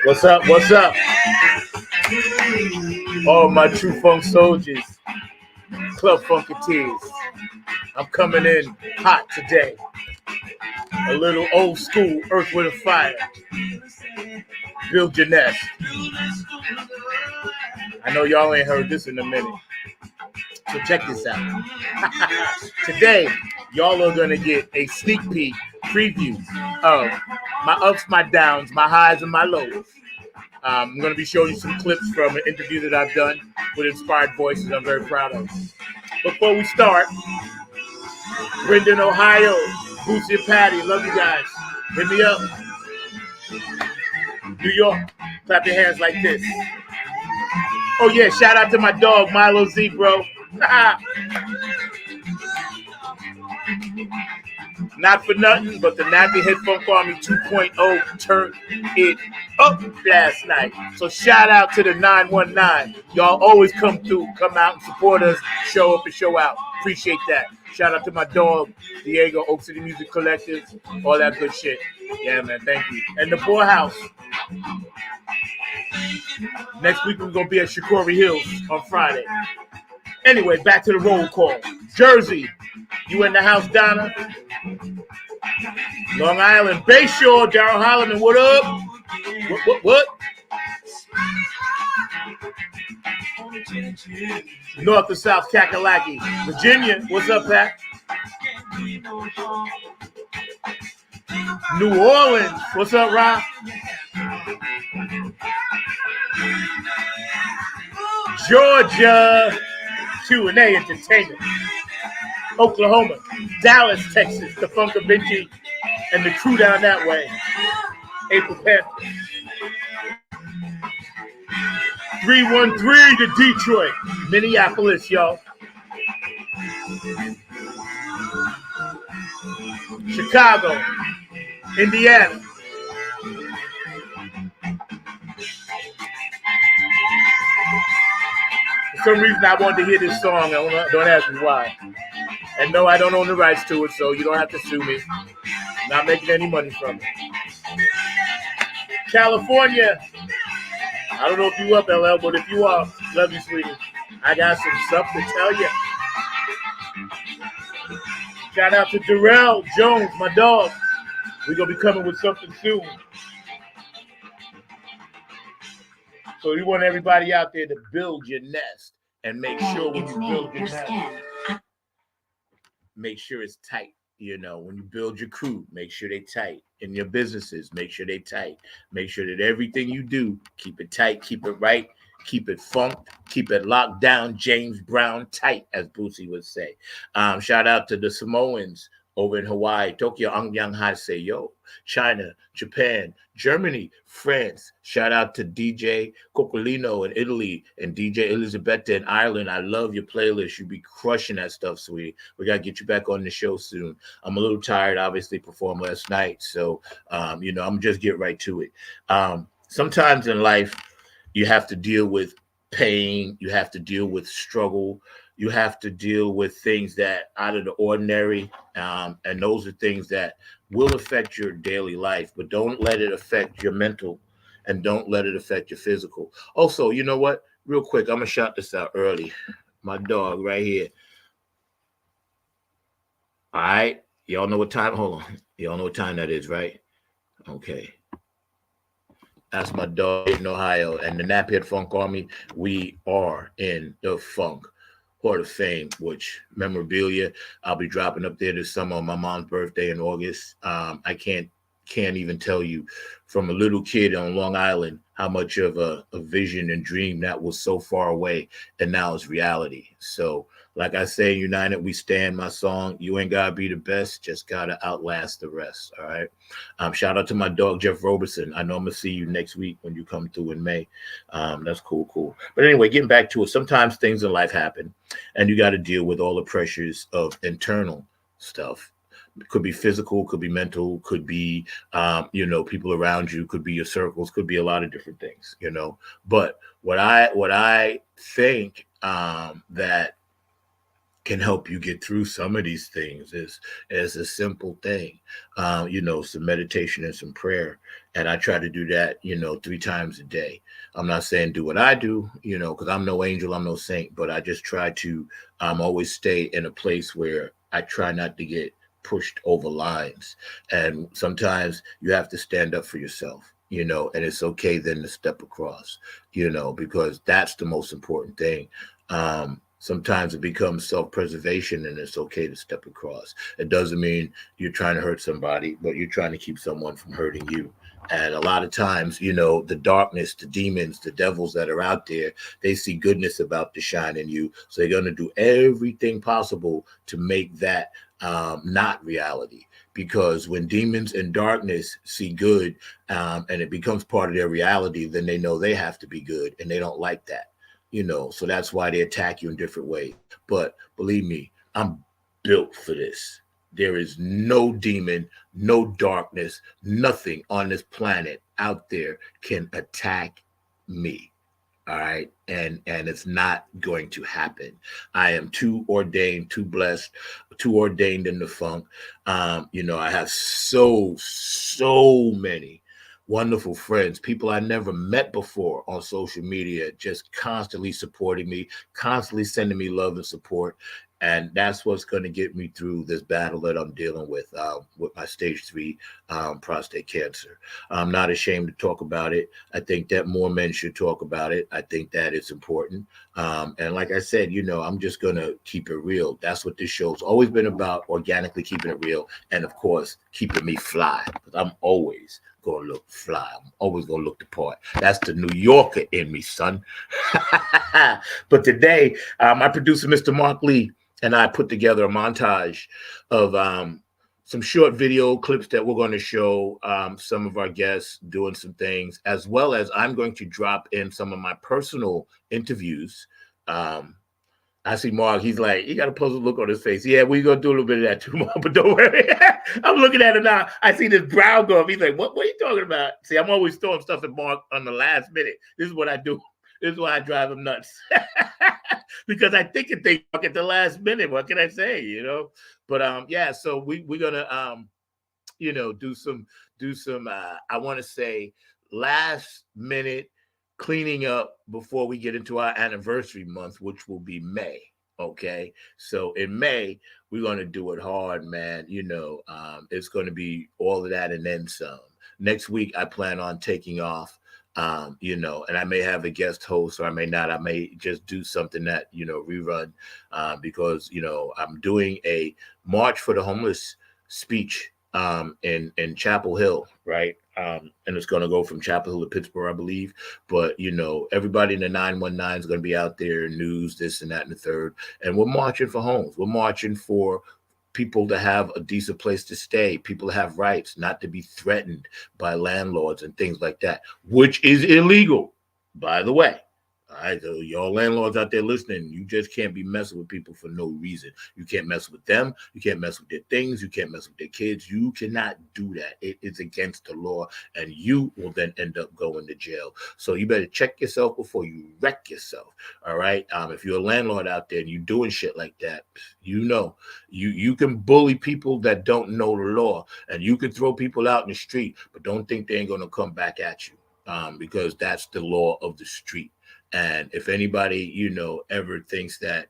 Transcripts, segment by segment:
What's up? What's up? All my true funk soldiers, club funketeers. I'm coming in hot today. A little old school, Earth, Wind, and Fire. Build your nest. I know y'all ain't heard this in a minute. So check this out. Today, y'all are going to get a sneak peek preview of my ups, my downs, my highs, and my lows. I'm going to be showing you some clips from an interview that I've done with inspired voices I'm very proud of. Before we start, Brendan, Ohio, Boosie and Patty, love you guys. Hit me up. New York, clap your hands like this. Oh yeah, shout out to my dog, Milo Z, bro. Not for nothing, but the Nappy Head Funk Army 2.0 turned it up last night. So shout out to the 919. Y'all always come through, come out and support us, show up and show out. Appreciate that. Shout out to my dog, Diego, Oak City Music Collective, all that good shit. Yeah, man, thank you. And the Poorhouse. Next week we're going to be at Shakori Hills on Friday. Anyway, back to the roll call. Jersey, you in the house, Donna? Long Island, Bayshore, Darryl Holloman, what up? What? North and South Kakalaki. Virginia, what's up, Pat? New Orleans, what's up, Rob? Georgia, Q&A Entertainment. Oklahoma, Dallas, Texas, the Funkabenchi, and the crew down that way. April Panthers. 313 to Detroit, Minneapolis, y'all. Chicago, Indiana. For some reason, I wanted to hear this song. Don't ask me why. And no, I don't own the rights to it, so you don't have to sue me. I'm not making any money from it. California. I don't know if you up, LL, but if you are, love you, sweetie. I got some stuff to tell you. Shout out to Darrell Jones, my dog. We're going to be coming with something soon. So we want everybody out there to build your nest and make sure when you build your nest, make sure it's tight. You know, when you build your crew, make sure they tight. In your businesses, make sure they tight. Make sure that everything you do, keep it tight, keep it right, keep it funked, keep it locked down, James Brown tight, as Boosie would say. Shout out to the Samoans over in Hawaii, Tokyo, Angyang Haseyo, China, Japan, Germany, France. Shout out to DJ Coccolino in Italy and DJ Elisabetta in Ireland. I love your playlist. You be crushing that stuff, sweetie. We got to get you back on the show soon. I'm a little tired, obviously, performed last night. So, I'm just get right to it. Sometimes in life, you have to deal with pain. You have to deal with struggle. You have to deal with things that out of the ordinary, and those are things that will affect your daily life, but don't let it affect your mental and don't let it affect your physical. Also, you know what? Real quick, I'm going to shout this out early. My dog right here. All right. Y'all know what time? Hold on. Y'all know what time that is, right? Okay. That's my dog in Ohio. And the Nappy Funk Army, we are in the funk Hall of Fame, which memorabilia I'll be dropping up there this summer on my mom's birthday in August. I can't even tell you from a little kid on Long Island how much of a vision and dream that was so far away, and now it's reality. So like I say, united we stand, my song, you ain't gotta be the best, just gotta outlast the rest. All right. Shout out to my dog Jeff Roberson. I know I'm gonna see you next week when you come through in May. That's cool. But anyway, getting back to it, sometimes things in life happen and you got to deal with all the pressures of internal stuff. It could be physical, could be mental, could be people around you, could be your circles, could be a lot of different things, But what I think that can help you get through some of these things as a simple thing, some meditation and some prayer. And I try to do that, 3 times a day. I'm not saying do what I do, because I'm no angel, I'm no saint, but I just try to always stay in a place where I try not to get pushed over lines. And sometimes you have to stand up for yourself, and it's okay then to step across, because that's the most important thing. Sometimes it becomes self-preservation, and it's okay to step across. It doesn't mean you're trying to hurt somebody, but you're trying to keep someone from hurting you. And a lot of times, the darkness, the demons, the devils that are out there, they see goodness about to shine in you. So they're going to do everything possible to make that not reality. Because when demons and darkness see good and it becomes part of their reality, then they know they have to be good, and they don't like that. So that's why they attack you in different ways. But believe me, I'm built for this. There is no demon, no darkness, nothing on this planet out there can attack me. All right. And it's not going to happen. I am too ordained, too blessed, too ordained in the funk. I have so many wonderful friends, people I never met before on social media, just constantly supporting me, constantly sending me love and support. And that's what's going to get me through this battle that I'm dealing with my stage 3 prostate cancer. I'm not ashamed to talk about it. I think that more men should talk about it. I think that it's important. And like I said, I'm just going to keep it real. That's what this show's always been about, organically keeping it real. And of course, keeping me fly, because I'm always going to look fly. I'm always going to look the part. That's the New Yorker in me, son. But today, my producer, Mr. Mark Lee, and I put together a montage of some short video clips that we're going to show some of our guests doing some things, as well as I'm going to drop in some of my personal interviews. I see Mark, he's like, he got a puzzled look on his face. Yeah, we're going to do a little bit of that too, Mark, but don't worry. I'm looking at him now. I see this brow go up. He's like, what are you talking about? See, I'm always throwing stuff at Mark on the last minute. This is what I do. This is why I drive him nuts. Because I think of things at the last minute. What can I say, But yeah, so we're gonna do some I want to say last minute cleaning up before we get into our anniversary month, which will be May. Okay, so in May we're gonna do it hard, man. It's gonna be all of that and then some. Next week I plan on taking off. And I may have a guest host, or I may not. I may just do something that, rerun, because, I'm doing a March for the Homeless speech in Chapel Hill, right? And it's going to go from Chapel Hill to Pittsburgh, I believe. But, everybody in the 919 is going to be out there, news, this and that and the third. And we're marching for homes. We're marching for people to have a decent place to stay, people to have rights, not to be threatened by landlords and things like that, which is illegal, by the way. All right, so y'all landlords out there listening, you just can't be messing with people for no reason. You can't mess with them. You can't mess with their things. You can't mess with their kids. You cannot do that. It is against the law, and you will then end up going to jail. So you better check yourself before you wreck yourself. All right. If you're a landlord out there and you're doing shit like that, you can bully people that don't know the law, and you can throw people out in the street, but don't think they ain't going to come back at you, because that's the law of the street. And if anybody, ever thinks that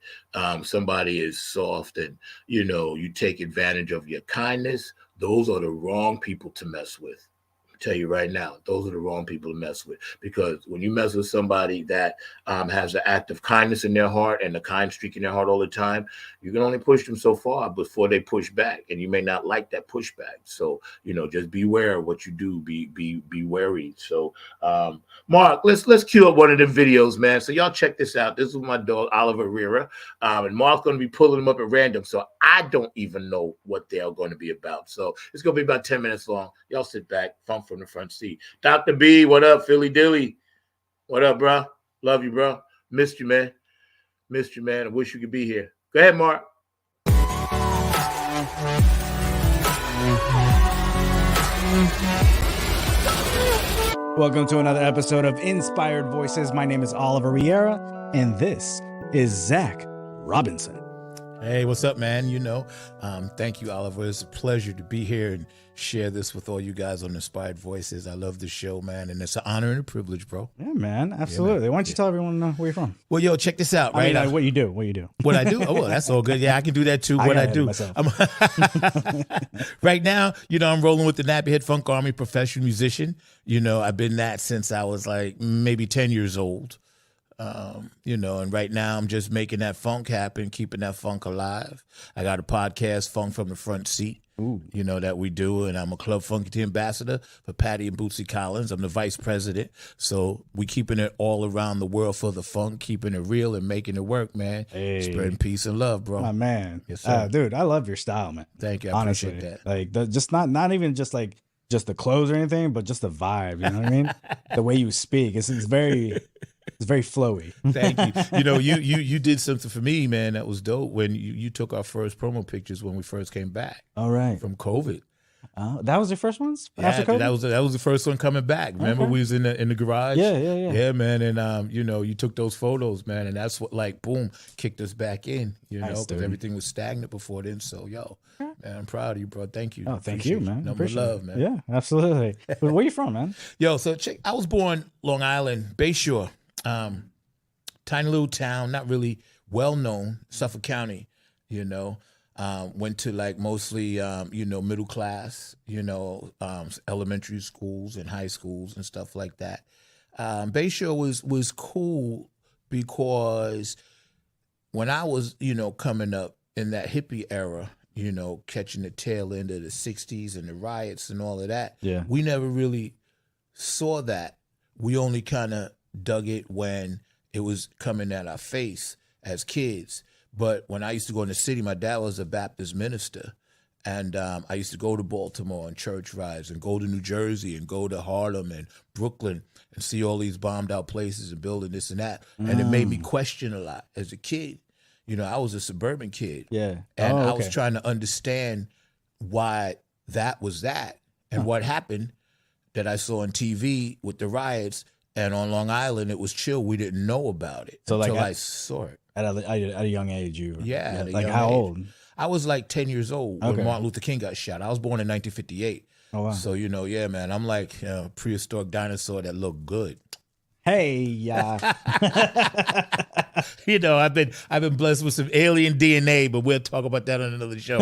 somebody is soft and, you take advantage of your kindness, those are the wrong people to mess with. Tell you right now, those are the wrong people to mess with, because when you mess with somebody that has an act of kindness in their heart and a kind streak in their heart all the time, you can only push them so far before they push back, and you may not like that pushback. So just beware of what you do. Be wary. So Mark, let's cue up one of them videos, man. So y'all check this out. This is my dog Oliver Riera, and Mark's going to be pulling them up at random. So I don't even know what they're going to be about. So it's going to be about 10 minutes long. Y'all sit back, funk from the front seat. Dr. B, what up? Philly Dilly, what up, bro? Love you, bro. Missed you, man. I wish you could be here. Go ahead, Mark. Welcome to another episode of Inspired Voices. My name is Oliver Riera, and this is Zach Robinson. Hey, what's up, man? Thank you, Oliver. It's a pleasure to be here and share this with all you guys on Inspired Voices. I love the show, man, and it's an honor and a privilege, bro. Yeah, man, absolutely. Yeah, man. Why don't you tell everyone where you're from? Well, yo, check this out, right? What you do? What you do? What I do? Oh, well, that's all good. Yeah, I can do that too. What I do? Right now, I'm rolling with the Nappy Head Funk Army, professional musician. I've been that since I was like maybe 10 years old. And right now I'm just making that funk happen, keeping that funk alive. I got a podcast, Funk from the Front Seat, that we do. And I'm a Club Funkity ambassador for Patty and Bootsy Collins. I'm the vice president. So we keeping it all around the world for the funk, keeping it real and making it work, man. Hey. Spreading peace and love, bro. Oh, man. Yes, sir. Dude, I love your style, man. Thank you. I appreciate that. Like just not even just like just the clothes or anything, but just the vibe, you know what I mean? The way you speak, it's very flowy. Thank you. You did something for me, man. That was dope when you took our first promo pictures when we first came back. All right. From COVID. That was your first ones after COVID? That was the first one coming back. Remember we was in the garage? Yeah. Yeah, man. And you took those photos, man, and that's what boom, kicked us back in, because everything was stagnant before then. So man, I'm proud of you, bro. Thank you. Oh, thank you, man. Number love, man. Yeah, absolutely. But where you from, man? Yo, so I was born Long Island, Bayshore. Tiny little town, not really well known, Suffolk County, went to like mostly, middle class, elementary schools and high schools and stuff like that. Bayshore was cool because when I was, coming up in that hippie era, catching the tail end of the 60s and the riots and all of that, we never really saw that. We only kind of dug it when it was coming at our face as kids. But when I used to go in the city, my dad was a Baptist minister. And I used to go to Baltimore on church rides and go to New Jersey and go to Harlem and Brooklyn and see all these bombed out places and building this and that. And it made me question a lot as a kid. I was a suburban kid. Yeah. And I was trying to understand why that was that and what happened that I saw on TV with the riots. And on Long Island, it was chill. We didn't know about it until I saw it. At a young age, like how old? I was like 10 years old when Martin Luther King got shot. I was born in 1958. Oh, wow. So, yeah, man, I'm like a prehistoric dinosaur that looked good. Hey, yeah. I've been blessed with some alien DNA, but we'll talk about that on another show.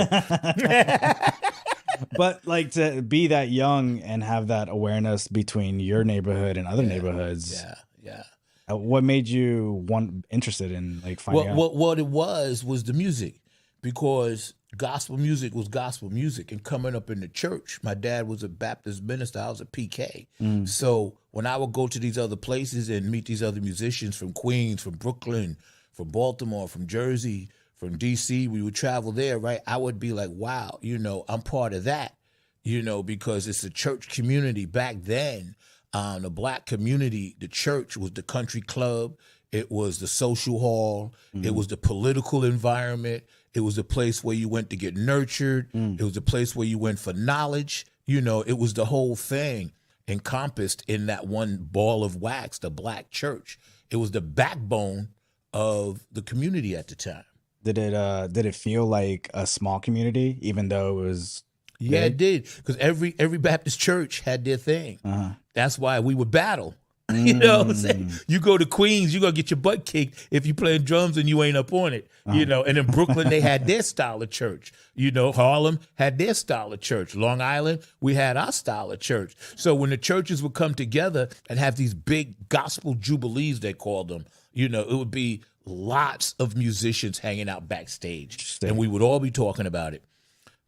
But like to be that young and have that awareness between your neighborhood and other neighborhoods. Yeah. What made you interested in like finding out? What it was the music, because gospel music was gospel music. And coming up in the church, my dad was a Baptist minister. I was a PK. So when I would go to these other places and meet these other musicians from Queens, from Brooklyn, from Baltimore, from Jersey, from DC, we would travel there, right? I would be like, wow, I'm part of that, because it's a church community. Back then, the black community, the church was the country club. It was the social hall. It was the political environment. It was the place where you went to get nurtured. It was the place where you went for knowledge. It was the whole thing encompassed in that one ball of wax, the black church. It was the backbone of the community at the time. Did it feel like a small community, even though it was big? Yeah, it did, because every Baptist church had their thing. That's why we would battle. You know what I'm saying? You go to Queens, you're going to get your butt kicked if you playing drums and you ain't up on it. And in Brooklyn, they had their style of church. Harlem had their style of church. Long Island, we had our style of church. So when the churches would come together and have these big gospel jubilees, they called them, it would be lots of musicians hanging out backstage. And we would all be talking about it.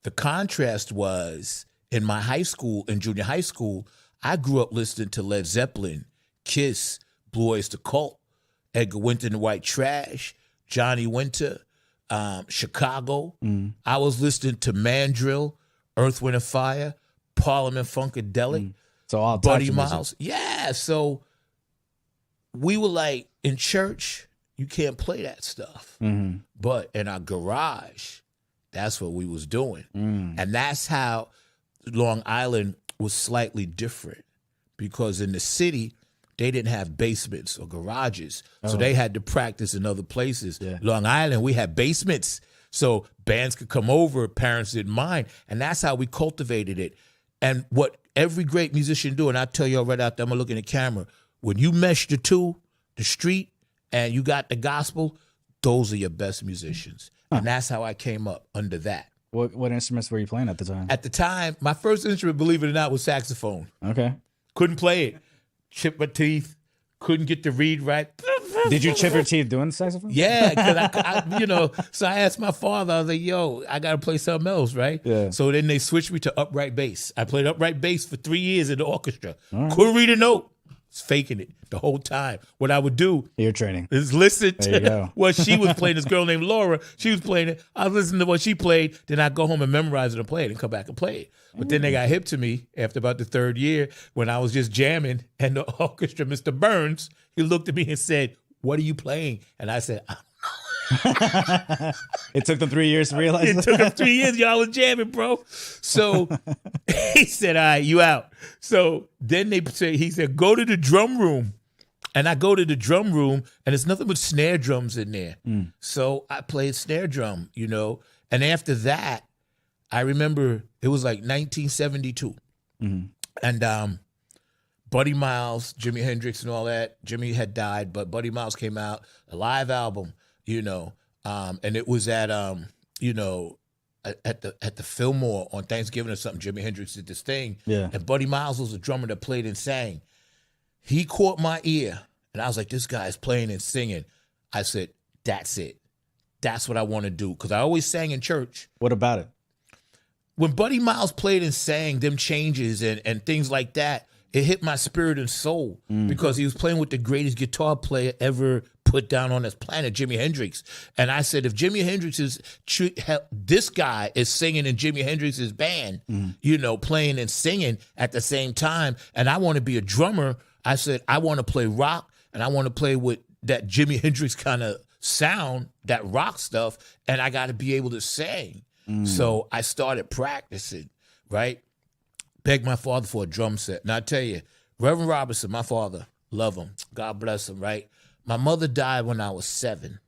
The contrast was in my high school, in junior high school, I grew up listening to Led Zeppelin, Kiss, Blue Oyster Cult, Edgar Winter and the White Trash, Johnny Winter, Chicago. I was listening to Mandrill, Earth, Wind and Fire, Parliament Funkadelic, so all Buddy Miles. Yeah, so we were like, in church, you can't play that stuff. But in our garage, that's what we was doing. And that's how Long Island was slightly different, because in the city, they didn't have basements or garages. So they had to practice in other places. Long Island, we had basements. So bands could come over, parents didn't mind. And that's how we cultivated it. And what every great musician do, and I tell y'all right out there, I'm gonna look in the camera, when you mesh the two, the street and you got the gospel, those are your best musicians. And that's how I came up under that. What instruments were you playing at the time? At the time, my first instrument, believe it or not, was saxophone. Okay. Couldn't play it. Chipped my teeth. Couldn't get the reed right. Did you chip your teeth doing the saxophone? Yeah, because so I asked my father, I was like, yo, I got to play something else, right? Yeah. So then they switched me to upright bass. I played upright bass for 3 years in the orchestra. Couldn't read a note. Was faking it the whole time. What I would do Ear training is listen There you to go. what she was playing. This girl named Laura, she was playing it. I was listening to what she played. Then I'd go home and memorize it and play it and come back and play it. But then they got hip to me after about the third year when I was just jamming. And the orchestra, Mr. Burns, he looked at me and said, what are you playing? And I said, It took them 3 years to realize it took him 3 years. Y'all was jamming, bro. So he said, all right, you out. So then he said, go to the drum room. And I go to the drum room, and there's nothing but snare drums in there. So I played snare drum, And after that, I remember it was like 1972. And Buddy Miles, Jimi Hendrix and all that, Jimmy had died, but Buddy Miles came out, a live album, and it was at, at the Fillmore on Thanksgiving or something. Jimi Hendrix did this thing. Yeah. And Buddy Miles was a drummer that played and sang. He caught my ear, and I was like, this guy's playing and singing. I said, that's it. That's what I want to do, because I always sang in church. What about it? When Buddy Miles played and sang them changes and things like that, it hit my spirit and soul because he was playing with the greatest guitar player ever put down on this planet, Jimi Hendrix. And I said, if Jimi Hendrix this guy is singing in Jimi Hendrix's band, playing and singing at the same time, and I want to be a drummer, I said, I want to play rock, and I want to play with that Jimi Hendrix kind of sound, that rock stuff, and I got to be able to sing. So I started practicing, right? Begged my father for a drum set. Now I tell you, Reverend Robertson, my father, love him. God bless him, right? My mother died when I was 7.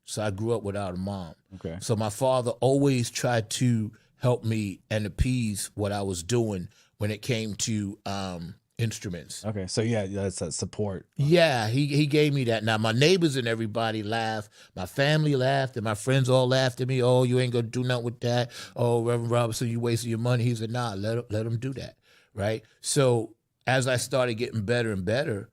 So I grew up without a mom. Okay. So my father always tried to help me and appease what I was doing when it came to instruments. Okay. So yeah, that's that support. Yeah, he gave me that. Now my neighbors and everybody laughed. My family laughed, and my friends all laughed at me. Oh, you ain't gonna do nothing with that. Oh, Reverend Robertson, you wasting your money. He said, nah, let him do that. Right. So as I started getting better and better,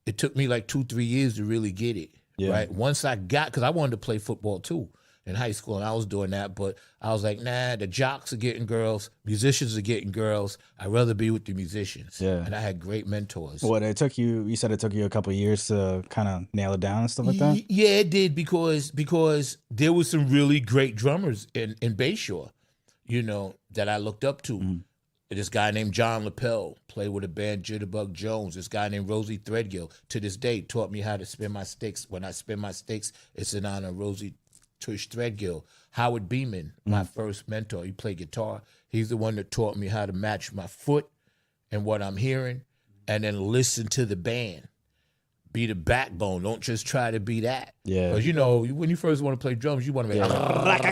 it took me like 2-3 years to really get it. Yeah. Right. Once I got, because I wanted to play football too in high school, and I was doing that, but I was like, nah, the jocks are getting girls, musicians are getting girls. I'd rather be with the musicians. Yeah. And I had great mentors. What it took you said it took you a couple of years to kind of nail it down and stuff like that? Yeah, it did, because there was some really great drummers in Bayshore, that I looked up to. This guy named John LaPel played with a band, Jitterbug Jones. This guy named Rosie Threadgill, to this day, taught me how to spin my sticks. When I spin my sticks, it's in honor of Rosie Tush Threadgill. Howard Beeman, my first mentor, he played guitar. He's the one that taught me how to match my foot and what I'm hearing, and then listen to the band. Be the backbone. Don't just try to be that. Yeah. Because, when you first want to play drums, you want to be yeah, right.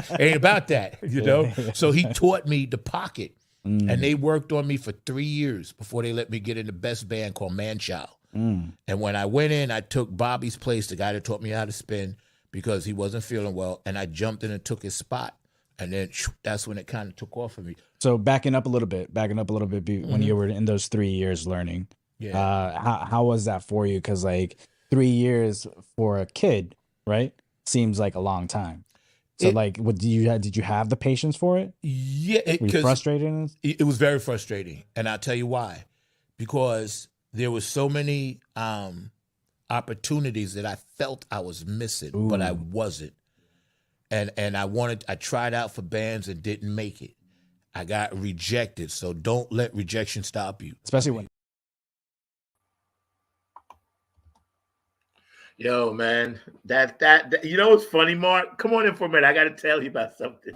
It ain't about that, So he taught me the pocket, and they worked on me for 3 years before they let me get in the best band called Manchild. And when I went in, I took Bobby's place, the guy that taught me how to spin, because he wasn't feeling well, and I jumped in and took his spot. And then that's when it kind of took off for me. So backing up a little bit, when you were in those 3 years learning, how was that for you? Because like 3 years for a kid, right, seems like a long time. So did you have the patience for it? Yeah. Were you frustrated? It was very frustrating. And I'll tell you why. Because there was so many opportunities that I felt I was missing, but I wasn't. And I tried out for bands and didn't make it. I got rejected. So don't let rejection stop you. Especially when. Yo, man, that what's funny, Mark? Come on in for a minute. I got to tell you about something.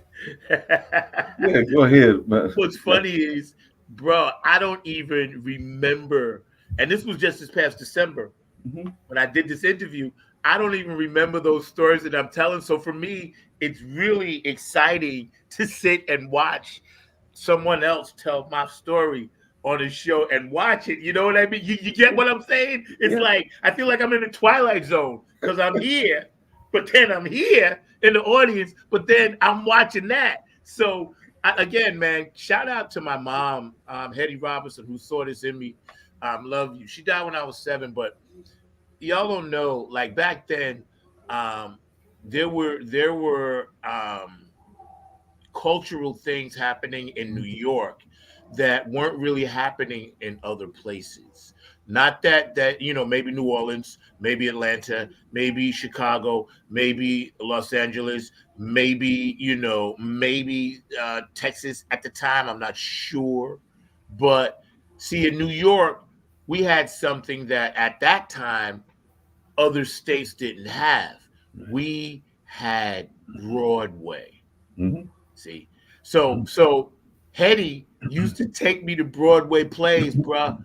Yeah, go ahead, man. What's funny is, bro, I don't even remember. And this was just this past December when I did this interview. I don't even remember those stories that I'm telling. So for me, it's really exciting to sit and watch someone else tell my story on a show and watch it. You know what I mean? You get what I'm saying? It's like I feel like I'm in the Twilight Zone because I'm here, but then I'm here in the audience, but then I'm watching that. So again, man, shout out to my mom, Hetty Robinson, who saw this in me. Love you. She died when I was 7, but y'all don't know. Like back then, um, there were cultural things happening in New York that weren't really happening in other places. Not that maybe New Orleans, maybe Atlanta, maybe Chicago, maybe Los Angeles, maybe maybe Texas at the time. I'm not sure, but see, in New York, we had something that at that time other states didn't have. We had Broadway. Mm-hmm. See, so Hetty used to take me to Broadway plays, bruh.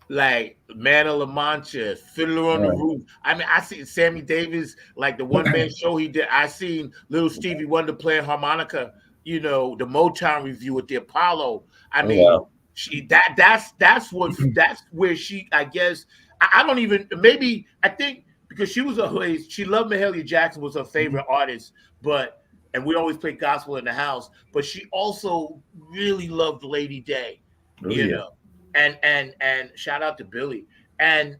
Like Man of La Mancha, Fiddler on the Roof. I mean, I seen Sammy Davis, like the one man show he did. I seen Little Stevie Wonder playing harmonica. The Motown review at the Apollo. I mean, that's where she. I guess I don't even maybe I think because she was always she loved Mahalia Jackson was her favorite artist, but. And we always played gospel in the house, but she also really loved Lady Day, and shout out to Billy. And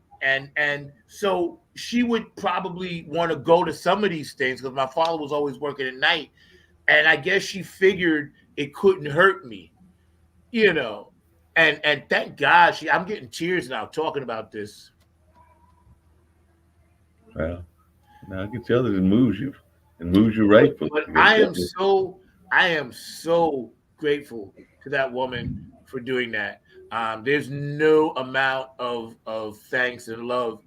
so she would probably want to go to some of these things because my father was always working at night. And I guess she figured it couldn't hurt me, And thank God I'm getting tears now talking about this. Well, now I can tell that it moves you. It moves you right. But I am so grateful to that woman for doing that. There's no amount of thanks and love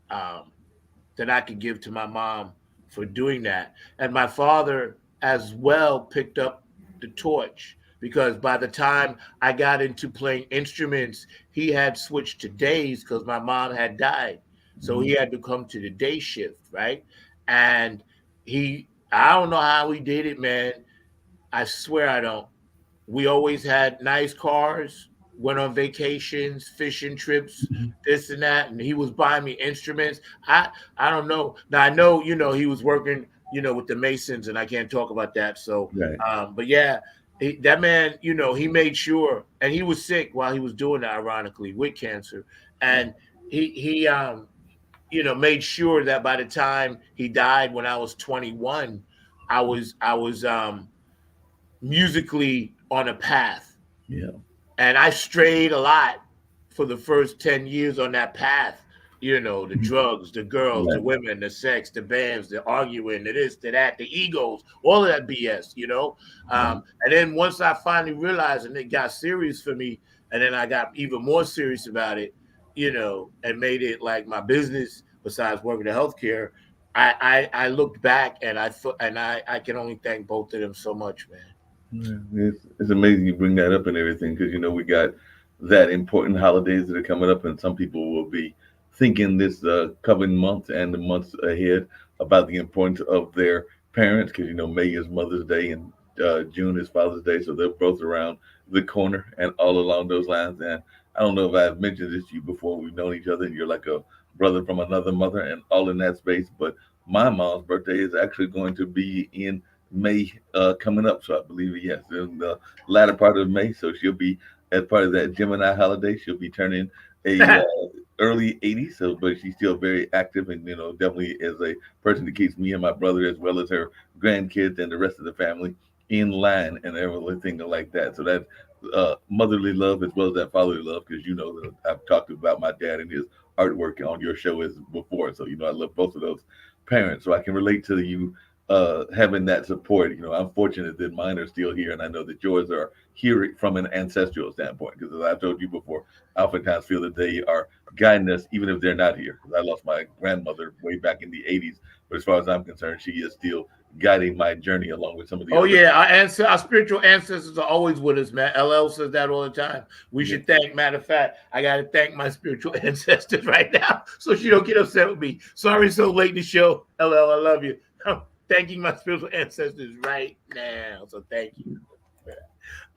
that I could give to my mom for doing that. And my father as well picked up the torch because by the time I got into playing instruments, he had switched to days because my mom had died. So he had to come to the day shift, right? And I don't know how he did it, man. I swear I don't. We always had nice cars, went on vacations, fishing trips, this and that, and he was buying me instruments. I don't know. Now I know, he was working, with the Masons, and I can't talk about that. So, but yeah, that man, he made sure, and he was sick while he was doing that, ironically, with cancer, and he made sure that by the time he died when I was 21, I was musically on a path. Yeah. And I strayed a lot for the first 10 years on that path. The drugs, the girls, the women, the sex, the bands, the arguing, the this, the that, the egos, all of that BS, And then once I finally realized and it got serious for me, and then I got even more serious about it, and made it like my business besides working in healthcare, I looked back and I can only thank both of them so much, man. It's amazing you bring that up and everything because we got that important holidays that are coming up, and some people will be thinking this coming month and the months ahead about the importance of their parents because May is Mother's Day and June is Father's Day, so they're both around the corner and all along those lines. And I don't know if I've mentioned this to you before. We've known each other, and you're like a brother from another mother, and all in that space. But my mom's birthday is actually going to be in May coming up, so I believe yes, in the latter part of May. So she'll be as part of that Gemini holiday. She'll be turning a early 80s. So, but she's still very active, and definitely as a person that keeps me and my brother as well as her grandkids and the rest of the family in line and everything like that. So that motherly love as well as that fatherly love, because that I've talked about my dad and his artwork on your show as before. So I love both of those parents, so I can relate to you having that support. I'm fortunate that mine are still here, and I know that yours are here from an ancestral standpoint. Because as I've told you before, I oftentimes feel that they are guiding us, even if they're not here. Because I lost my grandmother way back in the '80s, but as far as I'm concerned, she is still guiding my journey along with some of the Oh other. yeah, our spiritual ancestors are always with us, man. LL says that all the time. We should thank. Matter of fact, I got to thank my spiritual ancestors right now, so she don't get upset with me. Sorry, so late in the show, LL. I love you. I'm thanking my spiritual ancestors right now, so thank you.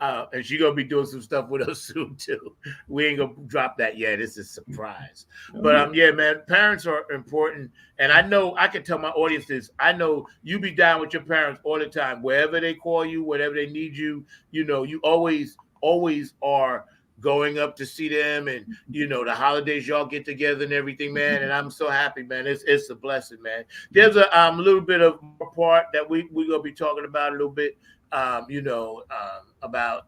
And she's gonna be doing some stuff with us soon too. We ain't gonna drop that yet. It's a surprise. But yeah, man, parents are important. And I know I can tell my audience this. I know you be down with your parents all the time. Wherever they call you, whatever they need you, you always are going up to see them, and the holidays y'all get together and everything, man. And I'm so happy, man. It's a blessing, man. There's a little bit of part that we're gonna be talking about a little bit. About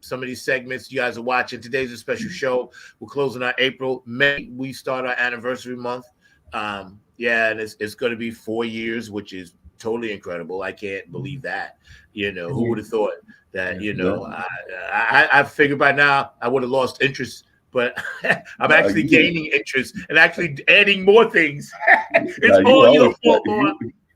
some of these segments you guys are watching. Today's a special show. We're closing our April. May, we start our anniversary month. And it's going to be 4 years, which is totally incredible. I can't believe that. Who would have thought that? I figured by now I would have lost interest, but I'm actually gaining interest and actually adding more things. It's all your fault.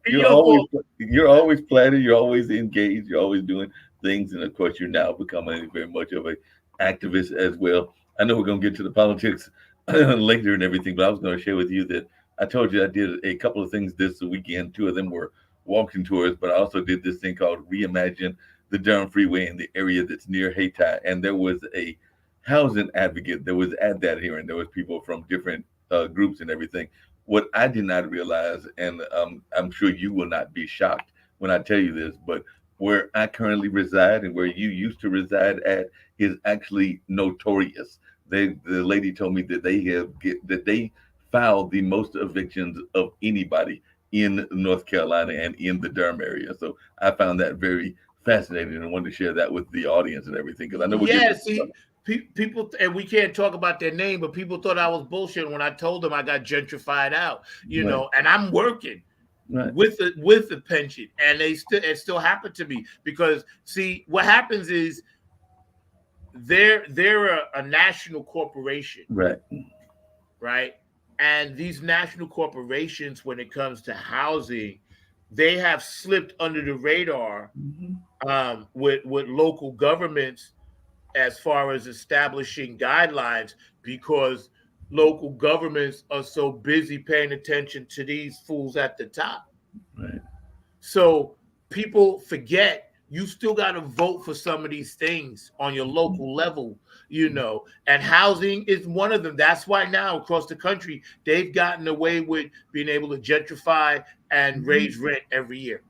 You're always planning. You're always engaged. You're always doing things, and of course, you're now becoming very much of an activist as well. I know we're going to get to the politics later and everything, but I was going to share with you that I told you I did a couple of things this weekend. 2 of them were walking tours, but I also did this thing called Reimagine the Durham Freeway in the area that's near Hayti. And there was a housing advocate that was at that hearing. There was people from different groups and everything. What I did not realize, and I'm sure you will not be shocked when I tell you this, but where I currently reside and where you used to reside at is actually notorious. The lady told me that they filed the most evictions of anybody in North Carolina and in the Durham area. So I found that very fascinating and wanted to share that with the audience and everything, because I know people, and we can't talk about their name, but people thought I was bullshit when I told them I got gentrified out, and I'm working with the pension, and it still happened to me, because see what happens is they're a national corporation, right, and these national corporations, when it comes to housing, they have slipped under the radar with local governments as far as establishing guidelines, because local governments are so busy paying attention to these fools at the top. Right. So people forget you still got to vote for some of these things on your local level, and housing is one of them. That's why now across the country, they've gotten away with being able to gentrify and raise rent every year.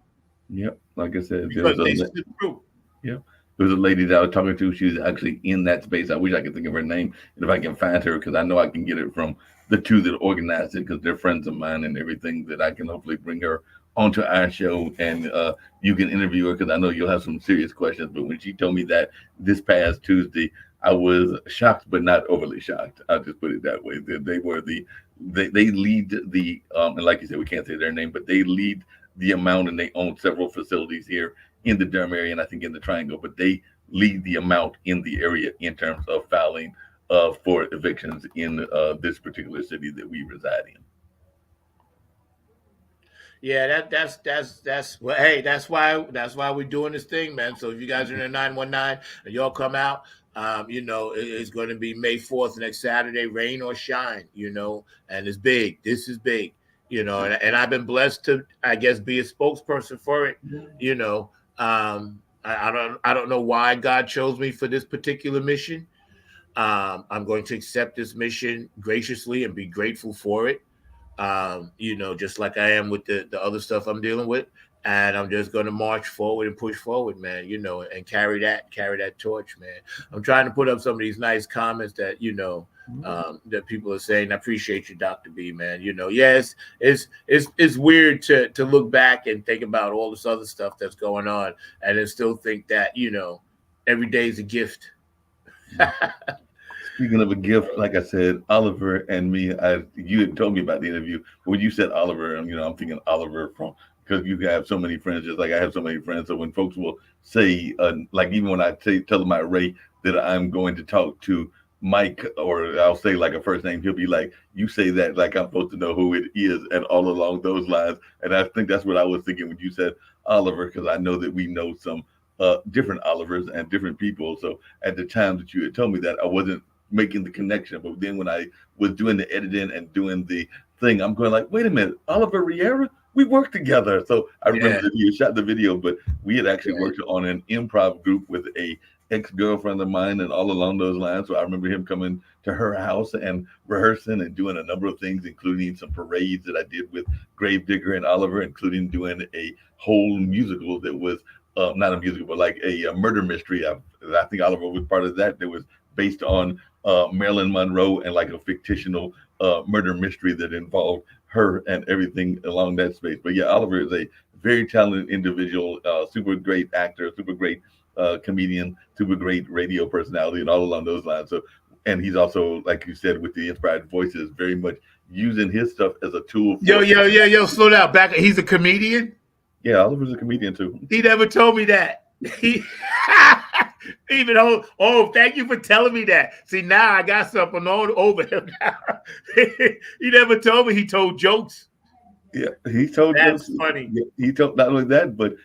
Yep. Like I said, because they slip through. Yep. There was a lady that I was talking to. She was actually in that space. I wish I could think of her name, and if I can find her, because I know I can get it from the 2 that organized it, because they're friends of mine and everything, that I can hopefully bring her onto our show, and you can interview her, because I know you'll have some serious questions. But when she told me that this past Tuesday, I was shocked, but not overly shocked. I'll just put it that way. They lead the and like you said, we can't say their name, but they lead the amount, and they own several facilities here in the Durham area, and I think in the Triangle, but they lead the amount in the area in terms of filing for evictions in this particular city that we reside in. Yeah, that's well, hey, that's why we're doing this thing, man. So if you guys are in the 919 and y'all come out, it's going to be May 4th next Saturday, rain or shine, and it's big. This is big, and I've been blessed to, I guess, be a spokesperson for it, I don't know why God chose me for this particular mission. I'm going to accept this mission graciously and be grateful for it. Just like I am with the other stuff I'm dealing with. And I'm just going to march forward and push forward, man, and carry that torch, man. I'm trying to put up some of these nice comments that, that people are saying. I appreciate you, Dr. B, man. Yes, it's weird to look back and think about all this other stuff that's going on and then still think that, every day is a gift. Speaking of a gift, like I said, Oliver and me, you had told me about the interview. When you said Oliver, I'm thinking Oliver from because you have so many friends, just like I have so many friends. So when folks will say, like even when I tell my Ray that I'm going to talk to Mike, or I'll say like a first name, he'll be like, you say that like I'm supposed to know who it is, and all along those lines. And I think that's what I was thinking when you said Oliver, because I know that we know some different Olivers and different people. So at the time that you had told me that, I wasn't making the connection. But then when I was doing the editing and doing the thing, I'm going like, wait a minute, Oliver Riera? We worked together. So I remember that you shot the video, but we had actually worked on an improv group with a ex-girlfriend of mine and all along those lines. So I remember him coming to her house and rehearsing and doing a number of things, including some parades that I did with Gravedigger and Oliver, including doing a whole musical that was not a musical, but like a murder mystery. I think Oliver was part of that. That was based on Marilyn Monroe and like a fictional murder mystery that involved her and everything along that space. But yeah, Oliver is a very talented individual, super great actor, super great comedian, super great radio personality, and all along those lines. So, and he's also, like you said, with the Inspired Voices, very much using his stuff as a tool. Yo, slow down. Back. He's a comedian. Yeah, Oliver's a comedian too. He never told me that. He even thank you for telling me that. See, now I got something on over him now. He never told me he told jokes. Yeah, he told That's jokes. funny. He told not only that, but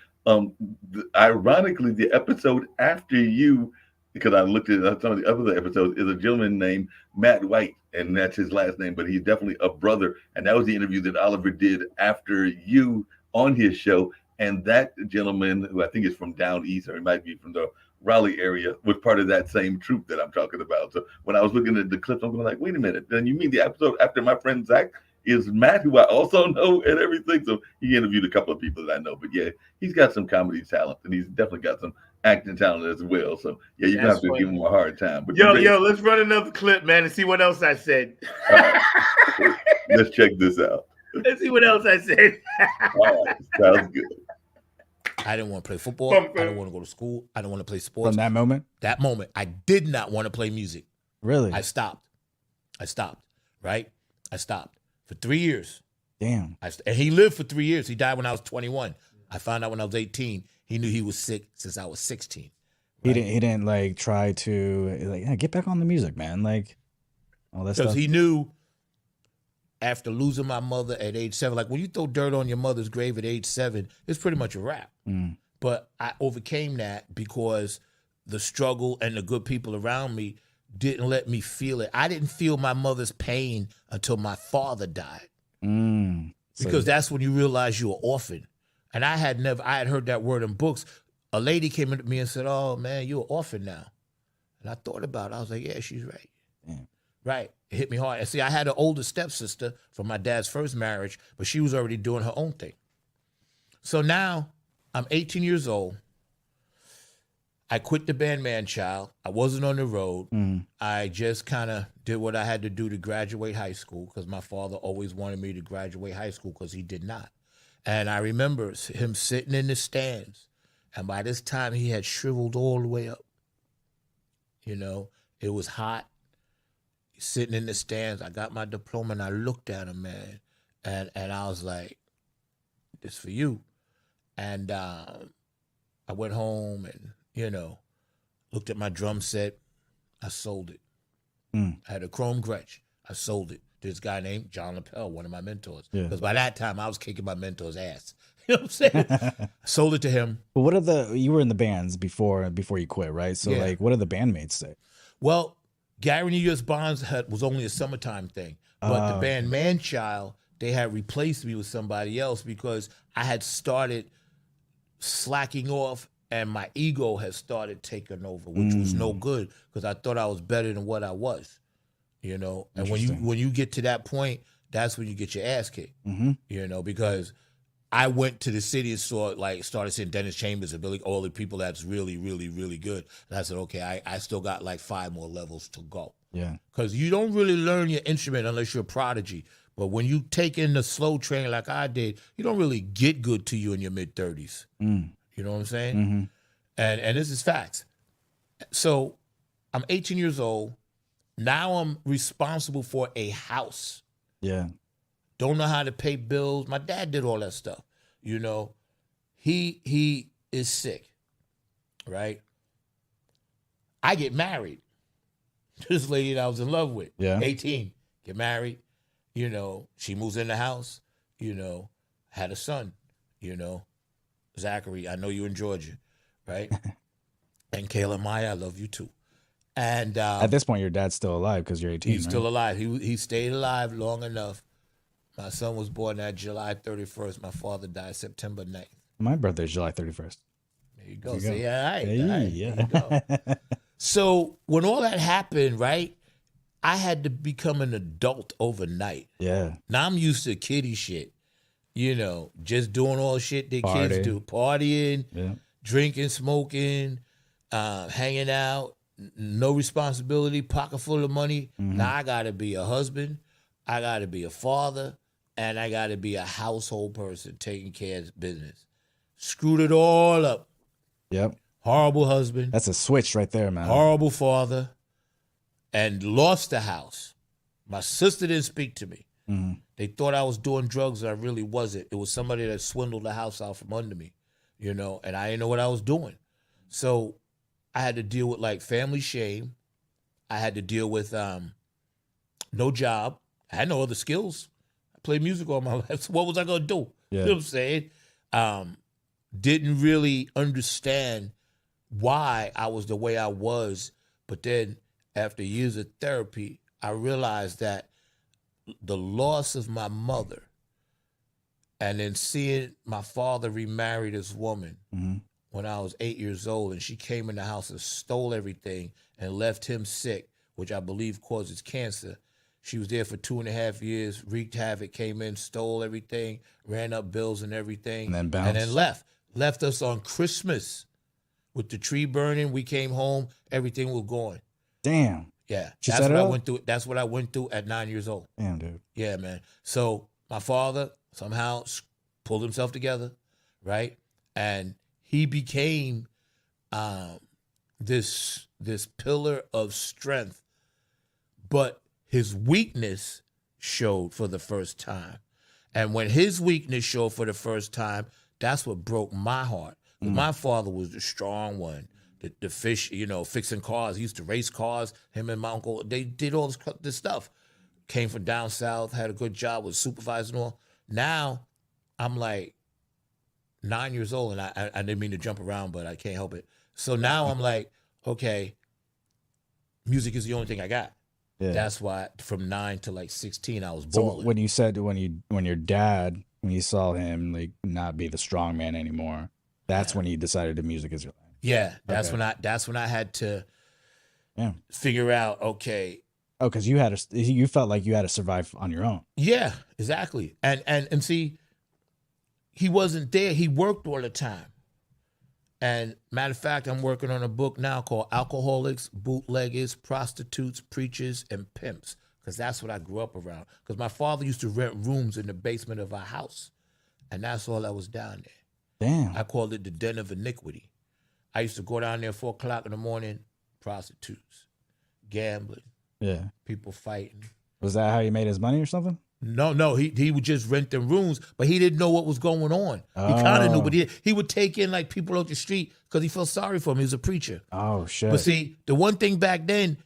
ironically, the episode after you, because I looked at some of the other episodes, is a gentleman named Matt White, and that's his last name, but he's definitely a brother. And that was the interview that Oliver did after you on his show. And that gentleman, who I think is from down east, or he might be from the Raleigh area, was part of that same troupe that I'm talking about. So when I was looking at the clips, I'm going like, wait a minute, then you mean the episode after my friend Zach is Matt, who I also know and everything? So he interviewed a couple of people that I know. But yeah, he's got some comedy talent, and he's definitely got some acting talent as well. So yeah, you're going to have to give him a hard time. But yo, let's run another clip, man, and see what else I said. Let's check this out. Let's see what else I said. All right, sounds good. I didn't want to play football. I didn't want to go to school. I didn't want to play sports. From that moment? That moment, I did not want to play music. Really? I stopped, right? I stopped for 3 years. Damn. And he lived for 3 years. He died when I was 21. I found out when I was 18. He knew he was sick since I was 16. Right? He didn't like try to like, yeah, get back on the music, man. Like all that stuff. Because he knew after losing my mother at age 7, like when you throw dirt on your mother's grave at age 7, it's pretty much a wrap. Mm. But I overcame that because the struggle and the good people around me didn't let me feel it. I didn't feel my mother's pain until my father died. Mm. Because that's when you realize you're an orphan. And I had heard that word in books. A lady came into me and said, oh man, you're an orphan now. And I thought about it. I was like, yeah, she's right. Yeah. Right. It hit me hard. And see, I had an older stepsister from my dad's first marriage, but she was already doing her own thing. So now I'm 18 years old. I quit the band Man Child. I wasn't on the road. Mm. I just kind of did what I had to do to graduate high school because my father always wanted me to graduate high school because he did not. And I remember him sitting in the stands. And by this time, he had shriveled all the way up. You know, it was hot. Sitting in the stands, I got my diploma and I looked at him, man, and I was like, "This for you." And I went home and looked at my drum set. I sold it. I had a chrome Gretsch. I sold it to this guy named John Lapel, one of my mentors. Because by that time I was kicking my mentor's ass. You know what I'm saying? I sold it to him. But you were in the bands before you quit, right? So like, what did the bandmates say? Well, Gary New Year's Bonds was only a summertime thing. But the band Man-Child, they had replaced me with somebody else because I had started slacking off and my ego had started taking over, which was no good because I thought I was better than what I was, And when you get to that point, that's when you get your ass kicked, because I went to the city and started seeing Dennis Chambers and Billy, all the people that's really, really, really good. And I said, okay, I still got like 5 more levels to go. Yeah. Because you don't really learn your instrument unless you're a prodigy. But when you take in the slow training like I did, you don't really get good to you in your mid-30s. You know what I'm saying? Mm-hmm. And this is facts. So I'm 18 years old. Now I'm responsible for a house. Yeah. Don't know how to pay bills. My dad did all that stuff. You know, he is sick, right? I get married. This lady that I was in love with, 18, get married. You know, she moves in the house. You know, had a son. You know, Zachary. I know you in Georgia, right? And Kayla Maya, I love you too. And at this point, your dad's still alive because you're 18. He's still alive. He stayed alive long enough. My son was born at July 31st. My father died September 9th. My birthday's July 31st. There you go. See, all right. Hey, all right. yeah. There you go. So when all that happened, right, I had to become an adult overnight. Yeah. Now I'm used to kiddie shit. You know, just doing all shit that kids do. Partying, drinking, smoking, hanging out, no responsibility, pocket full of money. Now I got to be a husband. I got to be a father. And I got to be a household person taking care of business. Screwed it all up. Yep. Horrible husband. That's a switch right there, man. Horrible father. And lost the house. My sister didn't speak to me. They thought I was doing drugs and I really wasn't. It was somebody that swindled the house out from under me, you know, and I didn't know what I was doing. So I had to deal with like family shame. I had to deal with no job. I had no other skills. I played music all my life. So what was I going to do? Yeah. You know what I'm saying? Didn't really understand why I was the way I was. But then after years of therapy, I realized that the loss of my mother and then seeing my father remarry this woman when I was 8 years old, and she came in the house and stole everything and left him sick, which I believe causes cancer. She was there for 2.5 years, wreaked havoc, came in, stole everything, ran up bills and everything, and then bounced. And then left. Left us on Christmas with the tree burning. We came home, everything was gone. Damn. Yeah, She that's set what it I up? went through. That's what I went through at 9 years old. Damn, dude. Yeah, man. So my father somehow pulled himself together, right? And he became this pillar of strength, but his weakness showed for the first time. And when his weakness showed for the first time, that's what broke my heart. My father was the strong one. The fish, you know, fixing cars. He used to race cars. Him and my uncle, they did all this stuff. Came from down south, had a good job, was supervising all. Now, I'm like 9 years old, and I didn't mean to jump around, but I can't help it. So now I'm like, okay, music is the only thing I got. Yeah. That's why from 9 to like 16, I was So balling. when you said when your dad, when you saw him like not be the strong man anymore, that's when you decided the music is your life. Yeah, that's Okay. when I had to figure out, okay. Oh, because you felt like you had to survive on your own. Yeah, exactly. And see, he wasn't there. He worked all the time. And matter of fact, I'm working on a book now called Alcoholics, Bootleggers, Prostitutes, Preachers, and Pimps, because that's what I grew up around. Because my father used to rent rooms in the basement of our house, and that's all that was down there. Damn. I called it the den of iniquity. I used to go down there 4 o'clock in the morning, prostitutes, gambling, people fighting. Was that how he made his money or something? No, he would just rent the rooms, but he didn't know what was going on. He kind of knew, but he would take in like people off the street because he felt sorry for him. He was a preacher. Oh, shit. But see, the one thing back then,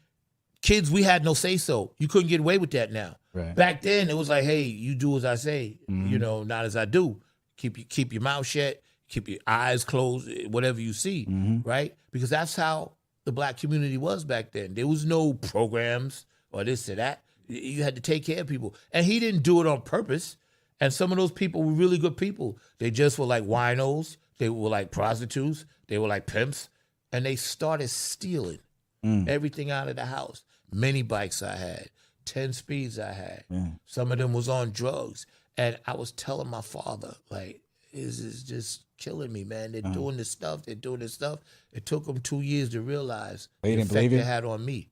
kids, we had no say-so. You couldn't get away with that now. Right. Back then, it was like, hey, you do as I say, you know, not as I do. Keep your mouth shut, keep your eyes closed, whatever you see, right? Because that's how the black community was back then. There was no programs or this or that. You had to take care of people. And he didn't do it on purpose. And some of those people were really good people. They just were like winos. They were like prostitutes. They were like pimps. And they started stealing everything out of the house. Many bikes I had, 10 speeds I had. Some of them was on drugs. And I was telling my father, like, this is just killing me, man. They're doing this stuff. They're doing this stuff. It took them 2 years to realize He the didn't effect believe it you? had on me.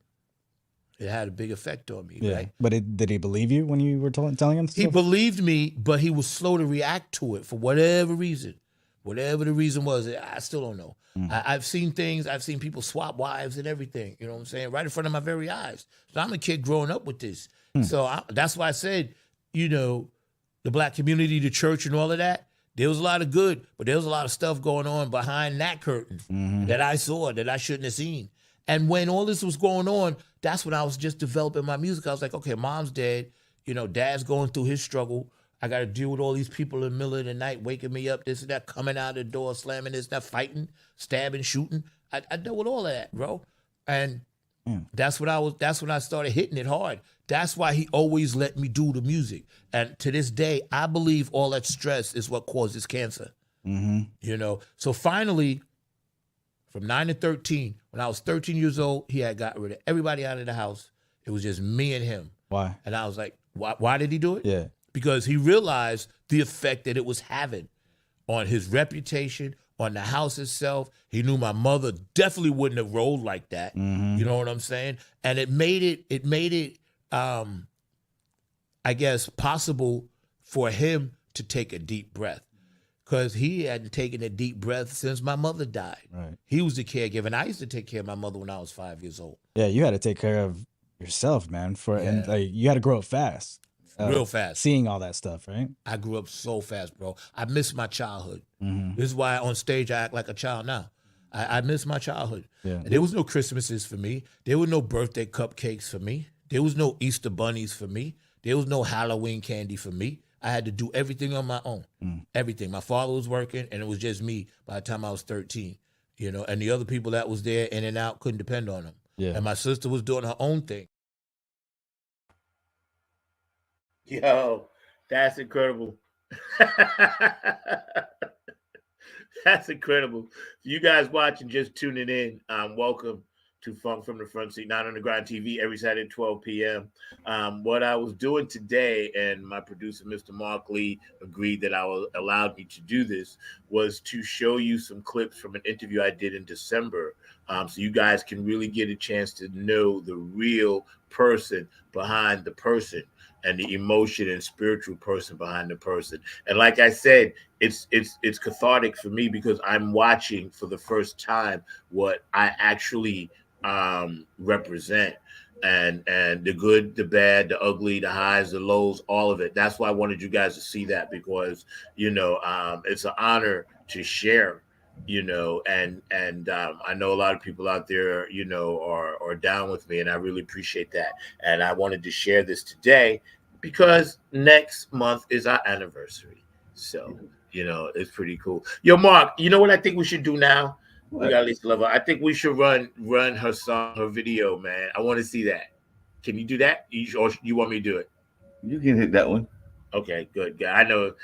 It had a big effect on me, Yeah. right? But did he believe you when you were telling him stuff? He believed me, but he was slow to react to it for whatever reason. Whatever the reason was, I still don't know. I've seen things. I've seen people swap wives and everything. You know what I'm saying? Right in front of my very eyes. So I'm a kid growing up with this. So that's why I said, you know, the black community, the church and all of that, There was a lot of good, but there was a lot of stuff going on behind that curtain Mm-hmm. that I saw that I shouldn't have seen. And when all this was going on, that's when I was just developing my music. I was like, okay, mom's dead. You know, dad's going through his struggle. I got to deal with all these people in the middle of the night, waking me up, this and that, coming out the door, slamming this, that, fighting, stabbing, shooting. I dealt with all of that, bro. And that's when I started hitting it hard. That's why he always let me do the music. And to this day, I believe all that stress is what causes cancer. Mm-hmm. You know, so finally, from 9 to 13, when I was 13 years old, he had got rid of everybody out of the house. It was just me and him. Why? And I was like, why did he do it? Yeah. Because he realized the effect that it was having on his reputation, on the house itself. He knew my mother definitely wouldn't have rolled like that. Mm-hmm. You know what I'm saying? And it made it I guess, possible for him to take a deep breath. Because he hadn't taken a deep breath since my mother died. Right. He was the caregiver. And I used to take care of my mother when I was 5 years old. Yeah, you had to take care of yourself, man. And like you had to grow up fast. Real fast. Seeing all that stuff, right? I grew up so fast, bro. I miss my childhood. Mm-hmm. This is why on stage I act like a child now. I miss my childhood. Yeah. There was no Christmases for me. There were no birthday cupcakes for me. There was no Easter bunnies for me. There was no Halloween candy for me. I had to do everything on my own. Everything. My father was working, and it was just me by the time I was 13. You know, and the other people that was there in and out couldn't depend on them. Yeah. And my sister was doing her own thing. Yo, that's incredible. That's incredible. You guys watching, just tuning in, welcome to Funk from the Front Seat, Not Underground TV, every Saturday at 12 p.m. What I was doing today, and my producer, Mr. Mark Lee, agreed that allowed me to do this, was to show you some clips from an interview I did in December, so you guys can really get a chance to know the real person behind the person, and the emotion and spiritual person behind the person. And like I said, it's cathartic for me because I'm watching for the first time what I actually represent, and the good, the bad, the ugly, the highs, the lows, all of it. That's why I wanted you guys to see that, because it's an honor to share, and I know a lot of people out there are down with me, and I really appreciate that. And I wanted to share this today because next month is our anniversary, so it's pretty cool. Yo, Mark, you know what I think we should do now? We got Lisa Lover. I think we should run her song, her video, man. I want to see that. Can you do that? Or you want me to do it? You can hit that one. Okay, good. I know.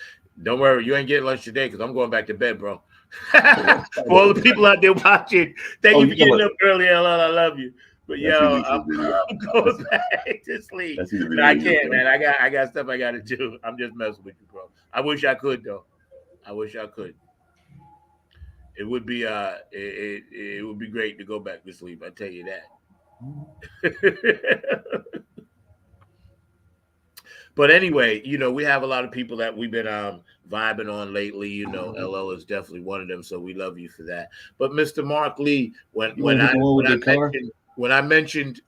Don't worry, you ain't getting lunch today because I'm going back to bed, bro. For all the people out there watching, thank you for getting up early. I love you. But I'm going back to sleep. But I can't, man. I got stuff I got to do. I'm just messing with you, bro. I wish I could, though. I wish I could. It would be it would be great to go back to sleep. I tell you that. But anyway, we have a lot of people that we've been vibing on lately. LL is definitely one of them, so we love you for that. But Mr. Mark Lee, when I mentioned